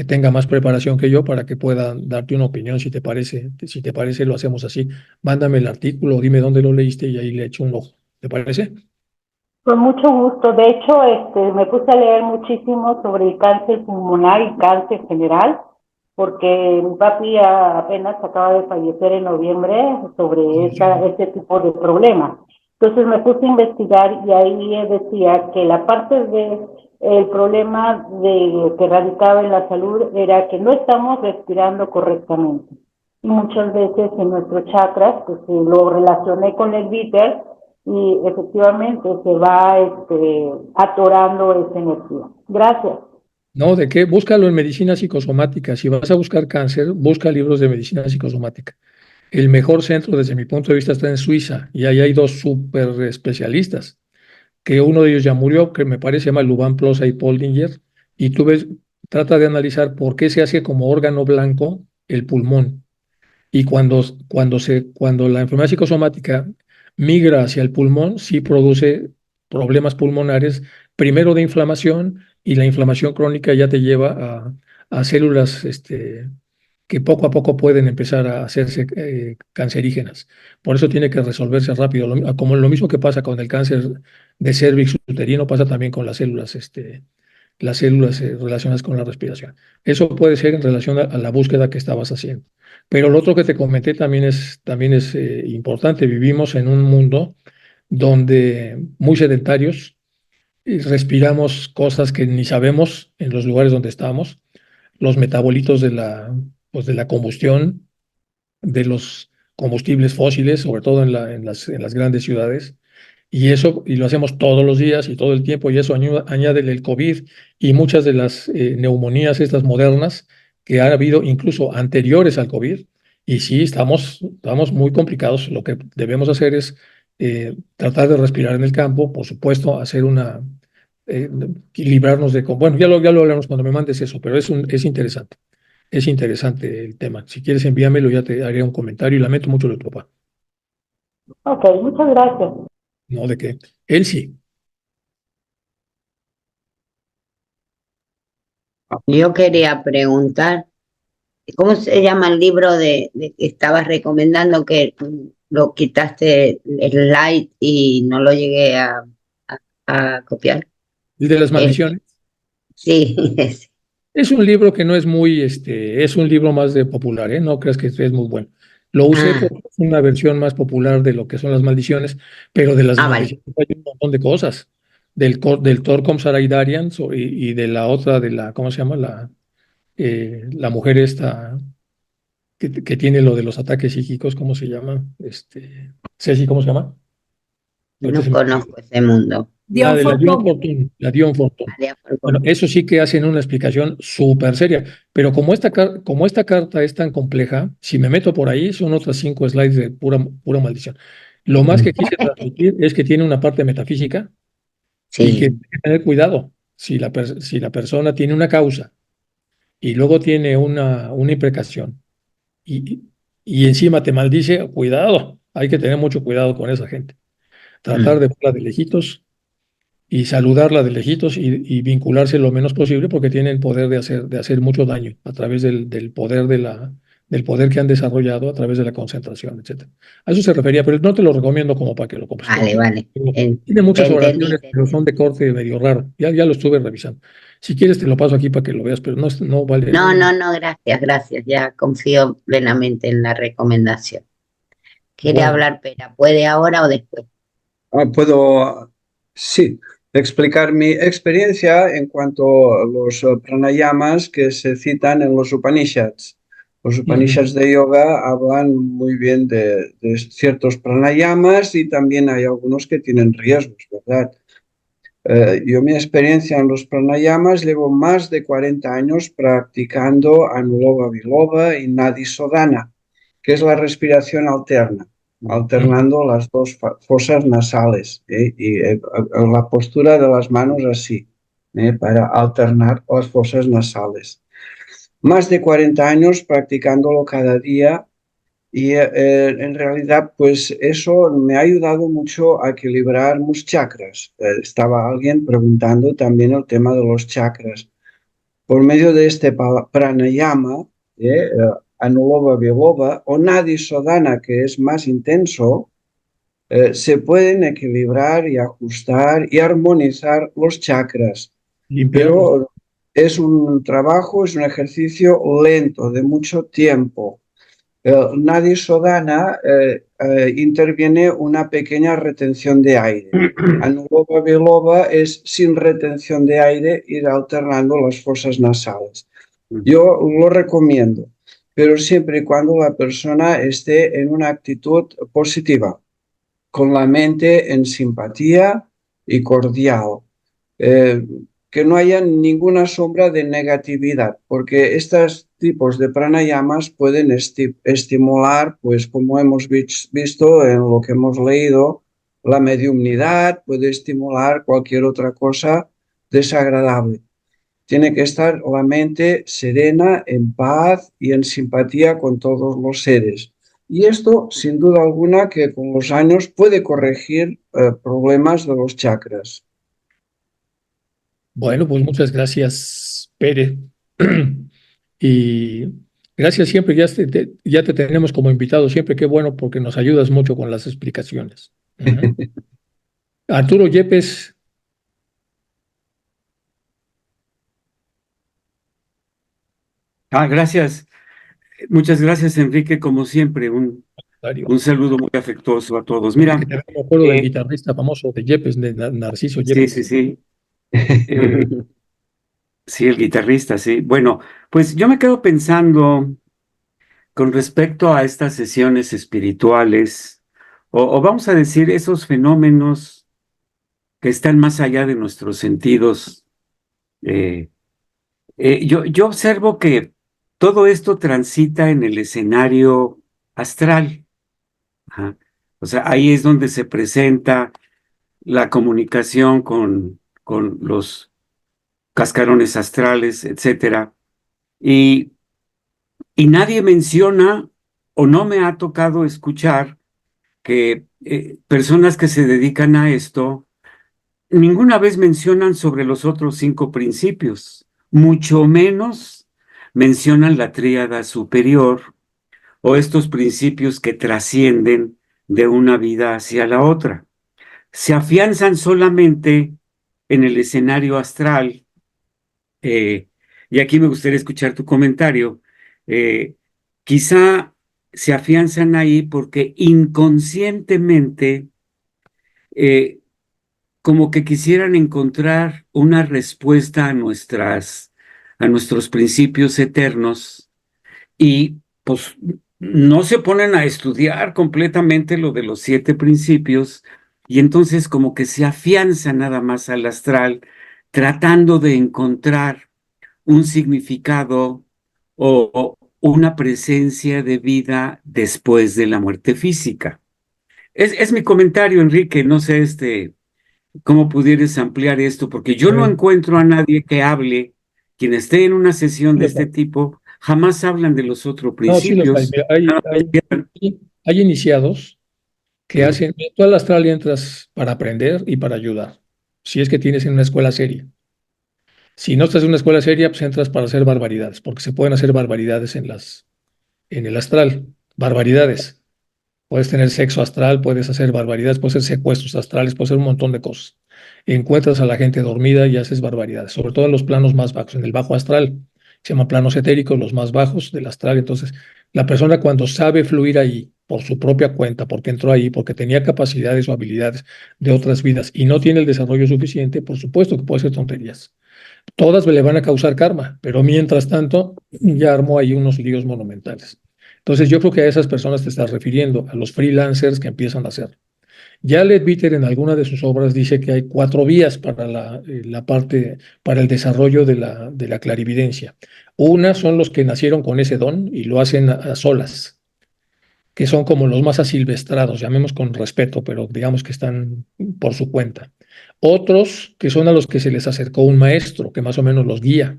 tenga más preparación que yo para que pueda darte una opinión, si te parece. Si te parece, lo hacemos así. Mándame el artículo, dime dónde lo leíste y ahí le echo un ojo. ¿Te parece? Con mucho gusto. De hecho, me puse a leer muchísimo sobre el cáncer pulmonar y cáncer general, porque mi papi apenas acaba de fallecer en noviembre sobre este tipo de problemas. Entonces me puse a investigar y ahí decía que la parte de el problema que radicaba en la salud era que no estamos respirando correctamente. Y muchas veces en nuestros chakras, pues lo relacioné con el Viter, y efectivamente se va atorando esa energía. Gracias. No, ¿de qué? Búscalo en medicina psicosomática. Si vas a buscar cáncer, busca libros de medicina psicosomática. El mejor centro, desde mi punto de vista, está en Suiza y ahí hay dos súper especialistas, que uno de ellos ya murió, que me parece se llama Luban Plosa y Poldinger, y tú ves, trata de analizar por qué se hace como órgano blanco el pulmón. Y cuando la enfermedad psicosomática migra hacia el pulmón, sí produce problemas pulmonares, primero de inflamación, y la inflamación crónica ya te lleva a células que poco a poco pueden empezar a hacerse cancerígenas. Por eso tiene que resolverse rápido. Como lo mismo que pasa con el cáncer de cervix uterino, pasa también con las células relacionadas con la respiración. Eso puede ser en relación a la búsqueda que estabas haciendo. Pero lo otro que te comenté también es importante. Vivimos en un mundo donde muy sedentarios y respiramos cosas que ni sabemos en los lugares donde estamos, los metabolitos pues de la combustión de los combustibles fósiles, sobre todo en las grandes ciudades, y lo hacemos todos los días y todo el tiempo, y eso añádele el COVID y muchas de las neumonías estas modernas que ha habido incluso anteriores al COVID, y sí, estamos muy complicados. Lo que debemos hacer es tratar de respirar en el campo, por supuesto, eh, librarnos bueno, ya lo hablamos cuando me mandes eso, pero es interesante. Es interesante el tema. Si quieres, envíamelo, ya te haré un comentario y lamento mucho lo de tu papá. Ok, muchas gracias. No, de que él sí. Yo quería preguntar, ¿cómo se llama el libro de que estabas recomendando que lo quitaste el slide y no lo llegué a copiar? El de las El, maldiciones. sí, ese. Es un libro que no es es un libro más de popular, ¿eh? No creas que es muy bueno. Lo usé Ah, porque es una versión más popular de lo que son las maldiciones, pero de las vale. maldiciones hay un montón de cosas. Del Torcom Saraidarian y de la otra, ¿cómo se llama? La mujer esta que tiene lo de los ataques psíquicos, ¿cómo se llama? Ceci, ¿cómo se llama? Ahorita No se me olvidó. conozco ese mundo. La Dion de la Dion Fortune. Fortune, la Dion Fortune. María Bueno, Falcón. eso sí que hacen una explicación súper seria, pero como esta carta es tan compleja, si me meto por ahí, son otras 5 slides de pura maldición. Lo más que quise transmitir es que tiene una parte metafísica y que hay Sí, que tener cuidado. Si la persona tiene una causa y luego tiene una imprecación y, y encima te maldice, cuidado, Hay que tener mucho cuidado con esa gente. Tratar de verla de lejitos y saludarla de lejitos y vincularse lo menos posible porque tienen poder de hacer mucho daño a través del poder del poder que han desarrollado a través de la concentración, etcétera. A eso se refería, pero no te lo recomiendo como para que lo compres. Vale, vale. Tiene muchas Entendí, oraciones, pero entendí. son de corte medio raro. Ya lo estuve revisando. Si quieres te lo paso aquí para que lo veas, pero no vale. No, no, no, gracias, gracias. Ya confío plenamente en la recomendación. ¿Quiere Bueno, hablar, Pera? ¿Puede ahora o después? Puedo, sí, explicar mi experiencia en cuanto a los pranayamas que se citan en los Upanishads. Los Upanishads de yoga hablan muy bien de ciertos pranayamas y también hay algunos que tienen riesgos, ¿verdad? Yo mi experiencia en los pranayamas llevo más de 40 años practicando Anuloma Viloba y Nadi Sodhana, que es la respiración alterna, alternando las dos fosas nasales y la postura de las manos así, para alternar las fosas nasales. Más de 40 años practicándolo cada día y en realidad, pues eso me ha ayudado mucho a equilibrar mis chakras. Estaba alguien preguntando también el tema de los chakras. Por medio de este pranayama, Anuloma Viloba o Nadi Sodhana, que es más intenso, se pueden equilibrar y ajustar y armonizar los chakras. limpiarlos. Pero es un trabajo, es un ejercicio lento, de mucho tiempo. Nadi Sodhana interviene una pequeña retención de aire. Anuloma Viloba es sin retención de aire, ir alternando las fosas nasales. Yo lo recomiendo, pero siempre y cuando la persona esté en una actitud positiva, con la mente en simpatía y cordial. Eh, que no haya ninguna sombra de negatividad, porque estos tipos de pranayamas pueden estimular, pues como hemos visto en lo que hemos leído, la mediumnidad, puede estimular cualquier otra cosa desagradable. Tiene que estar la mente serena, en paz y en simpatía con todos los seres. Y esto, sin duda alguna, que con los años puede corregir problemas de los chakras. Bueno, pues muchas gracias, Pere. Y gracias siempre, ya te tenemos como invitado siempre, qué bueno porque nos ayudas mucho con las explicaciones. Arturo Yepes, Gracias. Muchas gracias, Enrique. Como siempre, Dario, un saludo muy afectuoso a todos. que Mira, también me acuerdo del guitarrista famoso de Yepes, de Narciso sí, sí, Yepes. sí. Eh, sí, el guitarrista, sí. Bueno, pues yo me quedo pensando con respecto a estas sesiones espirituales, o vamos a decir, esos fenómenos que están más allá de nuestros sentidos. eh, yo observo que todo esto transita en el escenario astral. Ajá. O sea, ahí es donde se presenta la comunicación con los cascarones astrales, etcétera. Y, y nadie menciona, o no me ha tocado escuchar, que personas que se dedican a esto ninguna vez mencionan sobre los otros 5 principios, mucho menos mencionan la tríada superior o estos principios que trascienden de una vida hacia la otra. Se afianzan solamente en el escenario astral, eh, y aquí me gustaría escuchar tu comentario. eh, Quizá se afianzan ahí porque inconscientemente, eh, como que quisieran encontrar una respuesta a nuestros principios eternos y pues no se ponen a estudiar completamente lo de los 7 principios y entonces como que se afianza nada más al astral tratando de encontrar un significado o una presencia de vida después de la muerte física. Es mi comentario, Enrique, no sé cómo pudieras ampliar esto, porque yo no Eh, encuentro a nadie que hable, quien esté en una sesión sí de los este hay. tipo, jamás hablan de los otros No, sí los hay. principios. Mira, Nada más llegan- hay iniciados que hacen, tú al astral entras para aprender y para ayudar, si es que tienes en una escuela seria. Si no estás en una escuela seria, pues entras para hacer barbaridades, porque se pueden hacer barbaridades en el astral, barbaridades. Puedes tener sexo astral, puedes hacer barbaridades, puedes hacer secuestros astrales, puedes hacer un montón de cosas. Encuentras a la gente dormida y haces barbaridades, sobre todo en los planos más bajos, en el bajo astral. Se llaman planos etéricos, los más bajos del astral. Entonces, la persona cuando sabe fluir ahí por su propia cuenta, porque entró ahí, porque tenía capacidades o habilidades de otras vidas y no tiene el desarrollo suficiente, por supuesto que puede ser tonterías. Todas le van a causar karma, pero mientras tanto ya armó ahí unos líos monumentales. Entonces yo creo que a esas personas te estás refiriendo, a los freelancers que empiezan a hacer. Ya Leadbeater en alguna de sus obras dice que hay 4 vías para la parte, para el desarrollo de la clarividencia. Una son los que nacieron con ese don y lo hacen a solas, que son como los más asilvestrados, llamemos con respeto, pero digamos que están por su cuenta. Otros que son a los que se les acercó un maestro que más o menos los guía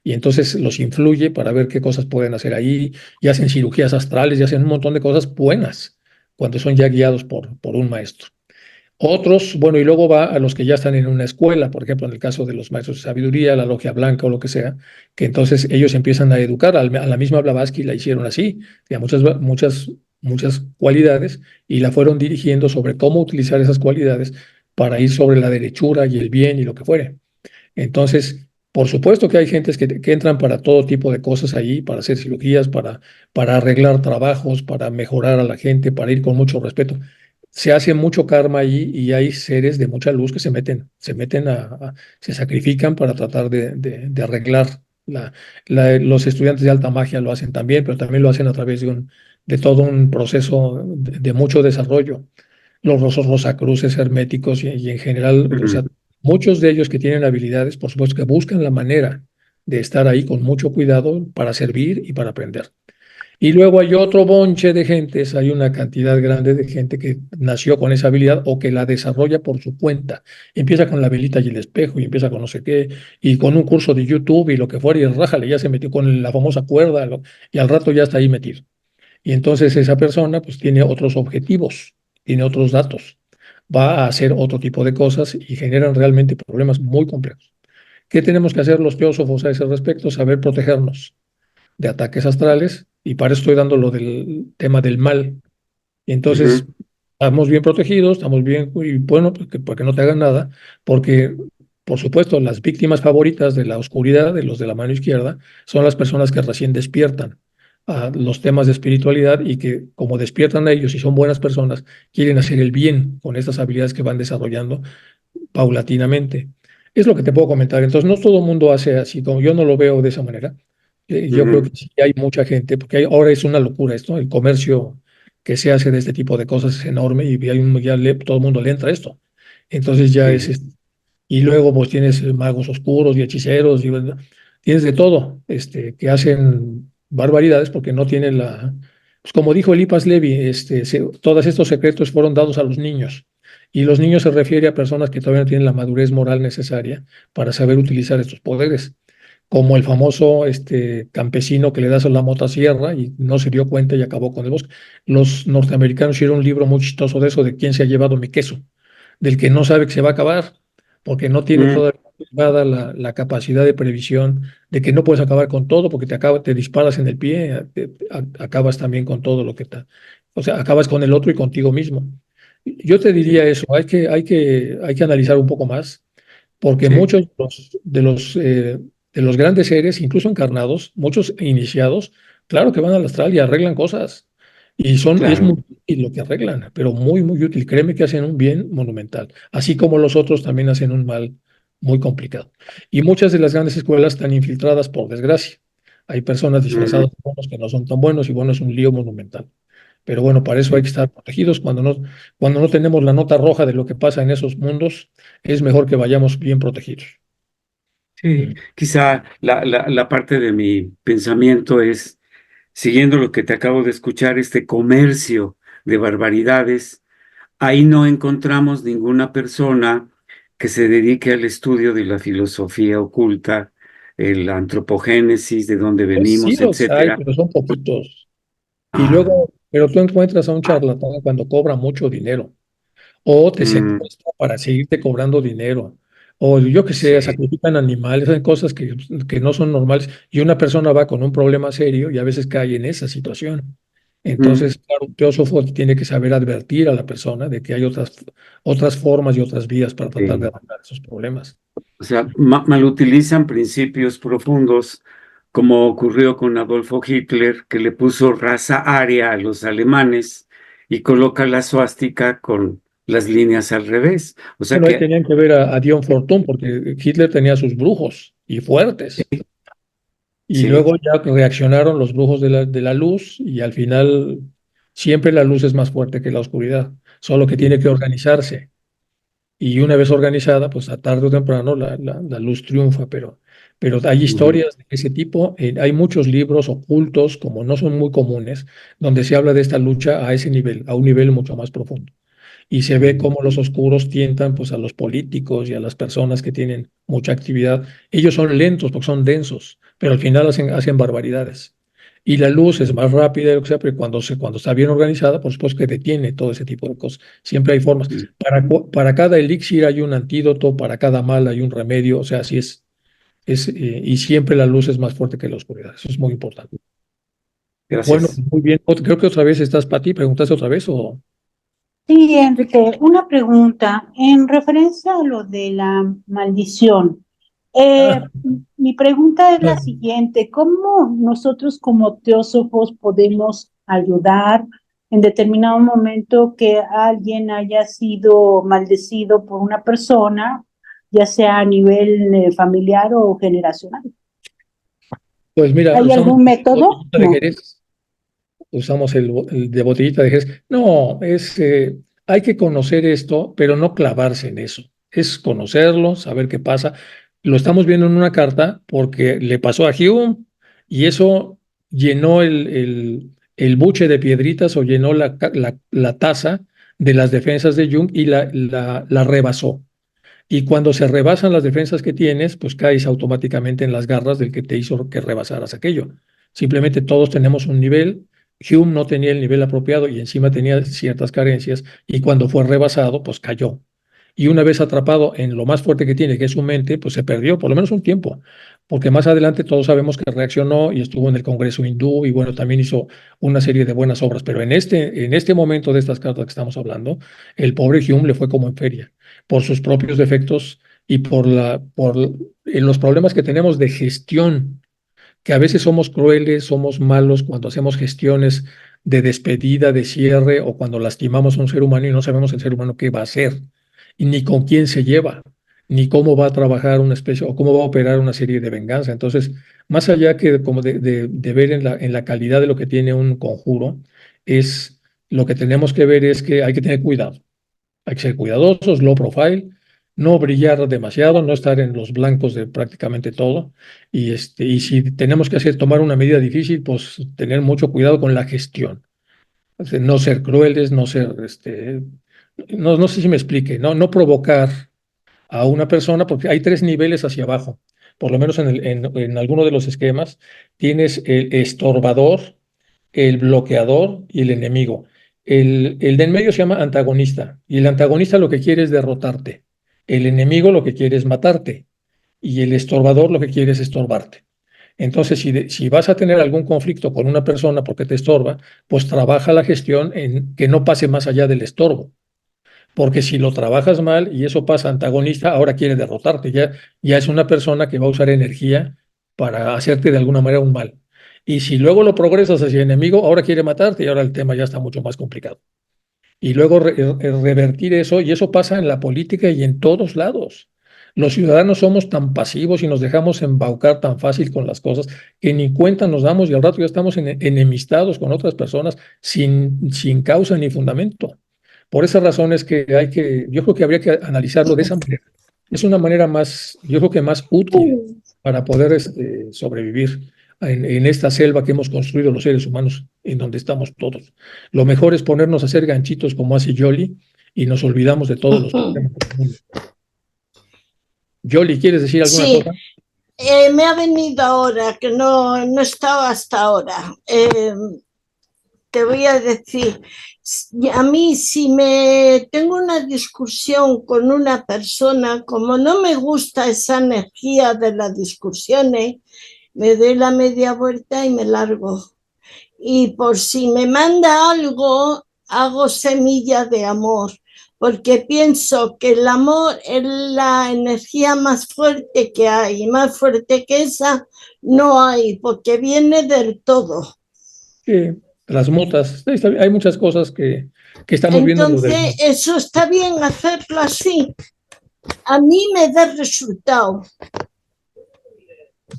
y entonces los influye para ver qué cosas pueden hacer ahí, y hacen cirugías astrales y hacen un montón de cosas buenas cuando son ya guiados por un maestro. Otros, bueno, y luego va a los que ya están en una escuela, por ejemplo, en el caso de los maestros de sabiduría, la logia blanca o lo que sea, que entonces ellos empiezan a educar. A la misma Blavatsky la hicieron así, tenía muchas cualidades y la fueron dirigiendo sobre cómo utilizar esas cualidades para ir sobre la derechura y el bien y lo que fuere. Entonces, por supuesto que hay gentes que entran para todo tipo de cosas ahí, para hacer cirugías, para arreglar trabajos, para mejorar a la gente, para ir con mucho respeto. Se hace mucho karma ahí y hay seres de mucha luz que se sacrifican para tratar de arreglar. Los estudiantes de alta magia lo hacen también, pero también lo hacen a través de todo un proceso de mucho desarrollo. Los rosacruces herméticos y en general, o sea, muchos de ellos que tienen habilidades, por supuesto que buscan la manera de estar ahí con mucho cuidado para servir y para aprender. Y luego hay otro bonche de gentes, hay una cantidad grande de gente que nació con esa habilidad o que la desarrolla por su cuenta. Empieza con la velita y el espejo y empieza con no sé qué, y con un curso de YouTube y lo que fuera, y rájale, ya se metió con la famosa cuerda, y al rato ya está ahí metido. Y entonces esa persona pues tiene otros objetivos, tiene otros datos, va a hacer otro tipo de cosas y generan realmente problemas muy complejos. ¿Qué tenemos que hacer los teósofos a ese respecto? Saber protegernos de ataques astrales, y para eso estoy dando lo del tema del mal. Y entonces estamos bien protegidos, estamos bien, y bueno, porque no te hagan nada, porque por supuesto las víctimas favoritas de la oscuridad, de los de la mano izquierda, son las personas que recién despiertan a los temas de espiritualidad y que como despiertan a ellos y son buenas personas, quieren hacer el bien con estas habilidades que van desarrollando paulatinamente. Es lo que te puedo comentar. Entonces, no todo el mundo hace así, como yo no lo veo de esa manera. Yo creo que sí hay mucha gente, porque ahora es una locura esto, el comercio que se hace de este tipo de cosas es enorme y todo el mundo le entra a esto. Entonces ya es, Sí, y luego pues tienes magos oscuros y hechiceros, y ¿verdad? Tienes de todo, que hacen barbaridades porque no tienen pues como dijo Elipas Levi, todos estos secretos fueron dados a los niños. Y los niños se refiere a personas que todavía no tienen la madurez moral necesaria para saber utilizar estos poderes, como el famoso campesino que le das a la motosierra y no se dio cuenta y acabó con el bosque. Los norteamericanos hicieron un libro muy chistoso de eso, de quién se ha llevado mi queso, del que no sabe que se va a acabar, porque no tiene todavía activada la capacidad de previsión de que no puedes acabar con todo, porque te disparas en el pie, acabas también con todo lo que está. O sea, acabas con el otro y contigo mismo. Yo te diría eso, hay que analizar un poco más porque sí, muchos de los grandes seres, incluso encarnados, muchos iniciados, claro que van al astral y arreglan cosas. Y es muy claro. útil lo que arreglan, pero muy, muy útil. Créeme que hacen un bien monumental, así como los otros también hacen un mal muy complicado. Y muchas de las grandes escuelas están infiltradas, por desgracia. Hay personas disfrazadas de buenos que no son tan buenos y bueno, es un lío monumental. Pero bueno, para eso hay Sí. que estar protegidos. Cuando no tenemos la nota roja de lo que pasa en esos mundos, es mejor que vayamos bien protegidos. Sí, quizá la parte de mi pensamiento es, siguiendo lo que te acabo de escuchar, este comercio de barbaridades, ahí no encontramos ninguna persona que se dedique al estudio de la filosofía oculta, la antropogénesis, de dónde Pues sí venimos, los hay, etcétera. pero son poquitos. Y Ah, luego pero tú encuentras a un charlatán cuando cobra mucho dinero, o te Mm, secuestra para seguirte cobrando dinero, o yo que sé, sí. sacrifican animales, hay cosas que no son normales, y una persona va con un problema serio y a veces cae en esa situación. Ujú. Entonces, claro, un teósofo tiene que saber advertir a la persona de que hay otras formas y otras vías para tratar de Sí. arreglar esos problemas. O sea, malutilizan principios profundos, como ocurrió con Adolfo Hitler, que le puso raza aria a los alemanes y coloca la suástica con las líneas al revés. O sea Bueno, ahí que tenían que ver a Dion Fortune, porque Hitler tenía sus brujos y fuertes. Y sí. luego ya reaccionaron los brujos de la luz y al final siempre la luz es más fuerte que la oscuridad, solo que tiene que organizarse. Y una vez organizada, pues a tarde o temprano la luz triunfa, pero hay Ujú, historias de ese tipo, hay muchos libros ocultos, como no son muy comunes, donde se habla de esta lucha a ese nivel, a un nivel mucho más profundo y se ve ujú, cómo los oscuros tientan pues a los políticos y a las personas que tienen mucha actividad. Ellos son lentos porque son densos, pero al final hacen barbaridades. Y la luz es más rápida, lo que sea, pero cuando está bien organizada, por supuesto que detiene todo ese tipo de cosas. Siempre hay formas. ujú. Para cada elixir hay un antídoto, para cada mal hay un remedio, o sea, así y siempre la luz es más fuerte que la oscuridad. Eso es muy importante. Bueno, Gracias. muy bien. Creo que otra vez estás, Pati, ¿preguntaste otra vez o? Sí, Enrique, una pregunta en referencia a lo de la maldición. Ah, Mi pregunta es la ah, siguiente: ¿cómo nosotros como teósofos podemos ayudar en determinado momento que alguien haya sido maldecido por una persona, ya sea a nivel familiar o generacional? pues mira, ¿Hay usamos algún la método? botellita de No. Jerez, usamos el de botellita de Jerez. No, hay que conocer esto, pero no clavarse en eso. Es conocerlo, saber qué pasa. Lo estamos viendo en una carta porque le pasó a Hume y eso llenó el buche de piedritas o llenó la taza de las defensas de Jung y la rebasó. Y cuando se rebasan las defensas que tienes, pues caes automáticamente en las garras del que te hizo que rebasaras aquello. Simplemente todos tenemos un nivel. Hume no tenía el nivel apropiado y encima tenía ciertas carencias y cuando fue rebasado, pues cayó. Y una vez atrapado en lo más fuerte que tiene, que es su mente, pues se perdió por lo menos un tiempo, porque más adelante todos sabemos que reaccionó y estuvo en el Congreso hindú y bueno, también hizo una serie de buenas obras, pero en este momento de estas cartas que estamos hablando, el pobre Hume le fue como en feria por sus propios defectos y por los problemas que tenemos de gestión, que a veces somos crueles, somos malos cuando hacemos gestiones de despedida, de cierre o cuando lastimamos a un ser humano y no sabemos el ser humano qué va a hacer, y ni con quién se lleva, ni cómo va a trabajar una especie o cómo va a operar una serie de venganza. Entonces, más allá que como de ver en la calidad de lo que tiene un conjuro, lo que tenemos que ver es que hay que tener cuidado. Hay que ser cuidadosos, low profile, no brillar demasiado, no estar en los blancos de prácticamente todo. Y si tenemos que tomar una medida difícil, pues tener mucho cuidado con la gestión. O sea, no ser crueles, no sé si me explique, no provocar a una persona, porque hay tres niveles hacia abajo. Por lo menos en alguno de los esquemas, tienes el estorbador, el bloqueador y el enemigo. El de en medio se llama antagonista, y el antagonista lo que quiere es derrotarte. El enemigo lo que quiere es matarte, y el estorbador lo que quiere es estorbarte. Entonces, si vas a tener algún conflicto con una persona porque te estorba, pues trabaja la gestión en que no pase más allá del estorbo. Porque si lo trabajas mal y eso pasa antagonista, ahora quiere derrotarte. Ya es una persona que va a usar energía para hacerte de alguna manera un mal. Y si luego lo progresas hacia enemigo, ahora quiere matarte y ahora el tema ya está mucho más complicado. Y luego revertir eso, y eso pasa en la política y en todos lados. Los ciudadanos somos tan pasivos y nos dejamos embaucar tan fácil con las cosas que ni cuenta nos damos y al rato ya estamos enemistados con otras personas sin causa ni fundamento. Por esa razón es que yo creo que habría que analizarlo de esa manera. Es una manera más, yo creo que más útil para poder sobrevivir en esta selva que hemos construido los seres humanos, en donde estamos todos. Lo mejor es ponernos a hacer ganchitos como hace Yoli y nos olvidamos de todos los problemas del mundo. Yoli, ¿quieres decir alguna Sí, cosa? me ha venido ahora, que no estaba hasta ahora. te voy a decir, a mí si me tengo una discusión con una persona, como no me gusta esa energía de las discusiones, me doy la media vuelta y me largo. Y por si me manda algo, hago semilla de amor, porque pienso que el amor es la energía más fuerte que hay, y más fuerte que esa no hay, porque viene del todo. Transmutas. Hay muchas cosas que estamos viendo en lo del Entonces, eso está bien hacerlo así. A mí me da resultado.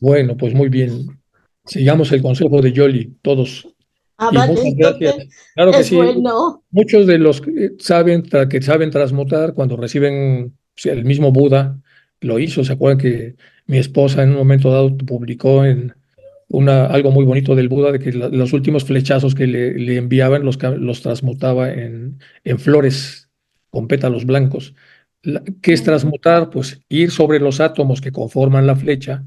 Bueno, pues muy bien. Sigamos el consejo de Yoli, todos. Y Vale, muchas gracias. entonces Claro que es sí. bueno. Muchos de los que saben transmutar, cuando reciben, o sea, el mismo Buda lo hizo. ¿Se acuerdan que mi esposa en un momento dado publicó en algo muy bonito del Buda, de que los últimos flechazos que le enviaban los transmutaba en flores con pétalos blancos? ¿Qué es transmutar? Pues ir sobre los átomos que conforman la flecha,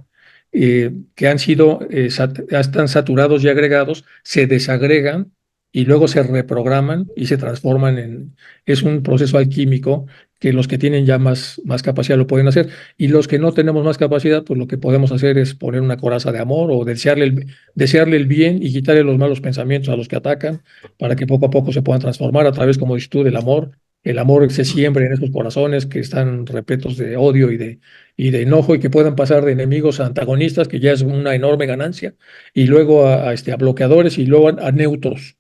que han sido, ya están saturados y agregados, se desagregan y luego se reprograman y se transforman es un proceso alquímico que los que tienen ya más capacidad lo pueden hacer, y los que no tenemos más capacidad, pues lo que podemos hacer es poner una coraza de amor o desearle el bien y quitarle los malos pensamientos a los que atacan, para que poco a poco se puedan transformar a través, como dices tú, del amor. El amor se siembra en esos corazones que están repletos de odio y de enojo, y que puedan pasar de enemigos a antagonistas, que ya es una enorme ganancia, y luego a bloqueadores, y luego a neutros.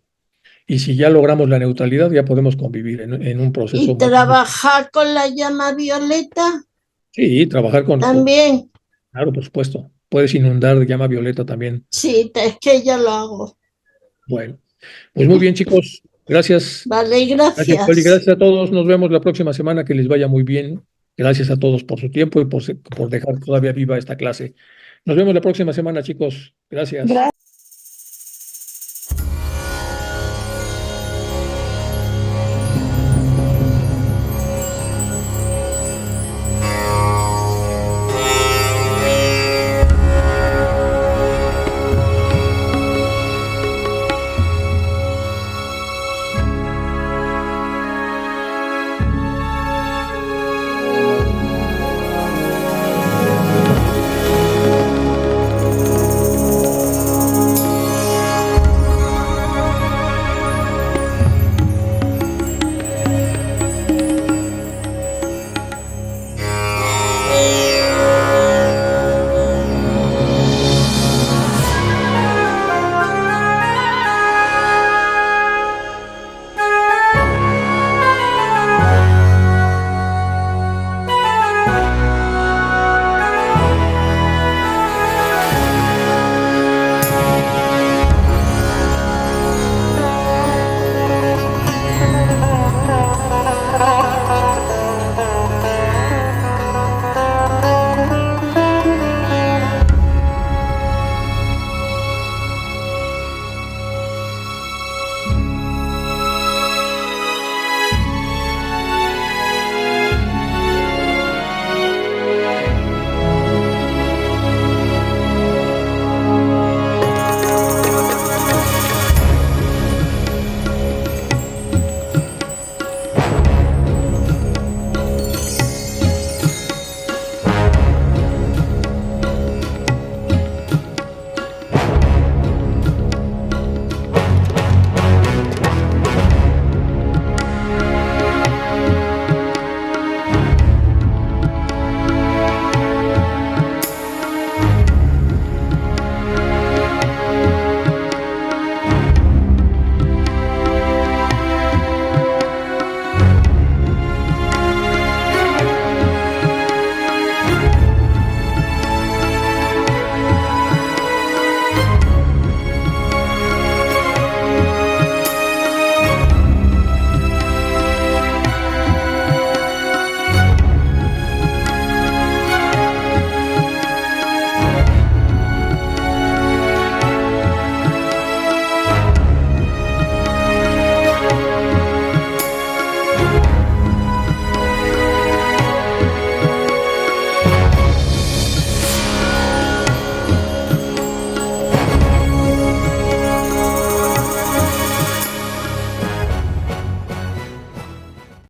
Y si ya logramos la neutralidad, ya podemos convivir en un proceso Y trabajar con la llama violeta Sí, trabajar también. claro, por supuesto. Puedes inundar de llama violeta también. Sí, es que ya lo hago. Bueno, pues muy bien, chicos. Gracias. Vale, Gracias, Poli. gracias. Gracias a todos. Nos vemos la próxima semana. Que les vaya muy bien. Gracias a todos por su tiempo y por dejar todavía viva esta clase. Nos vemos la próxima semana, chicos. Gracias.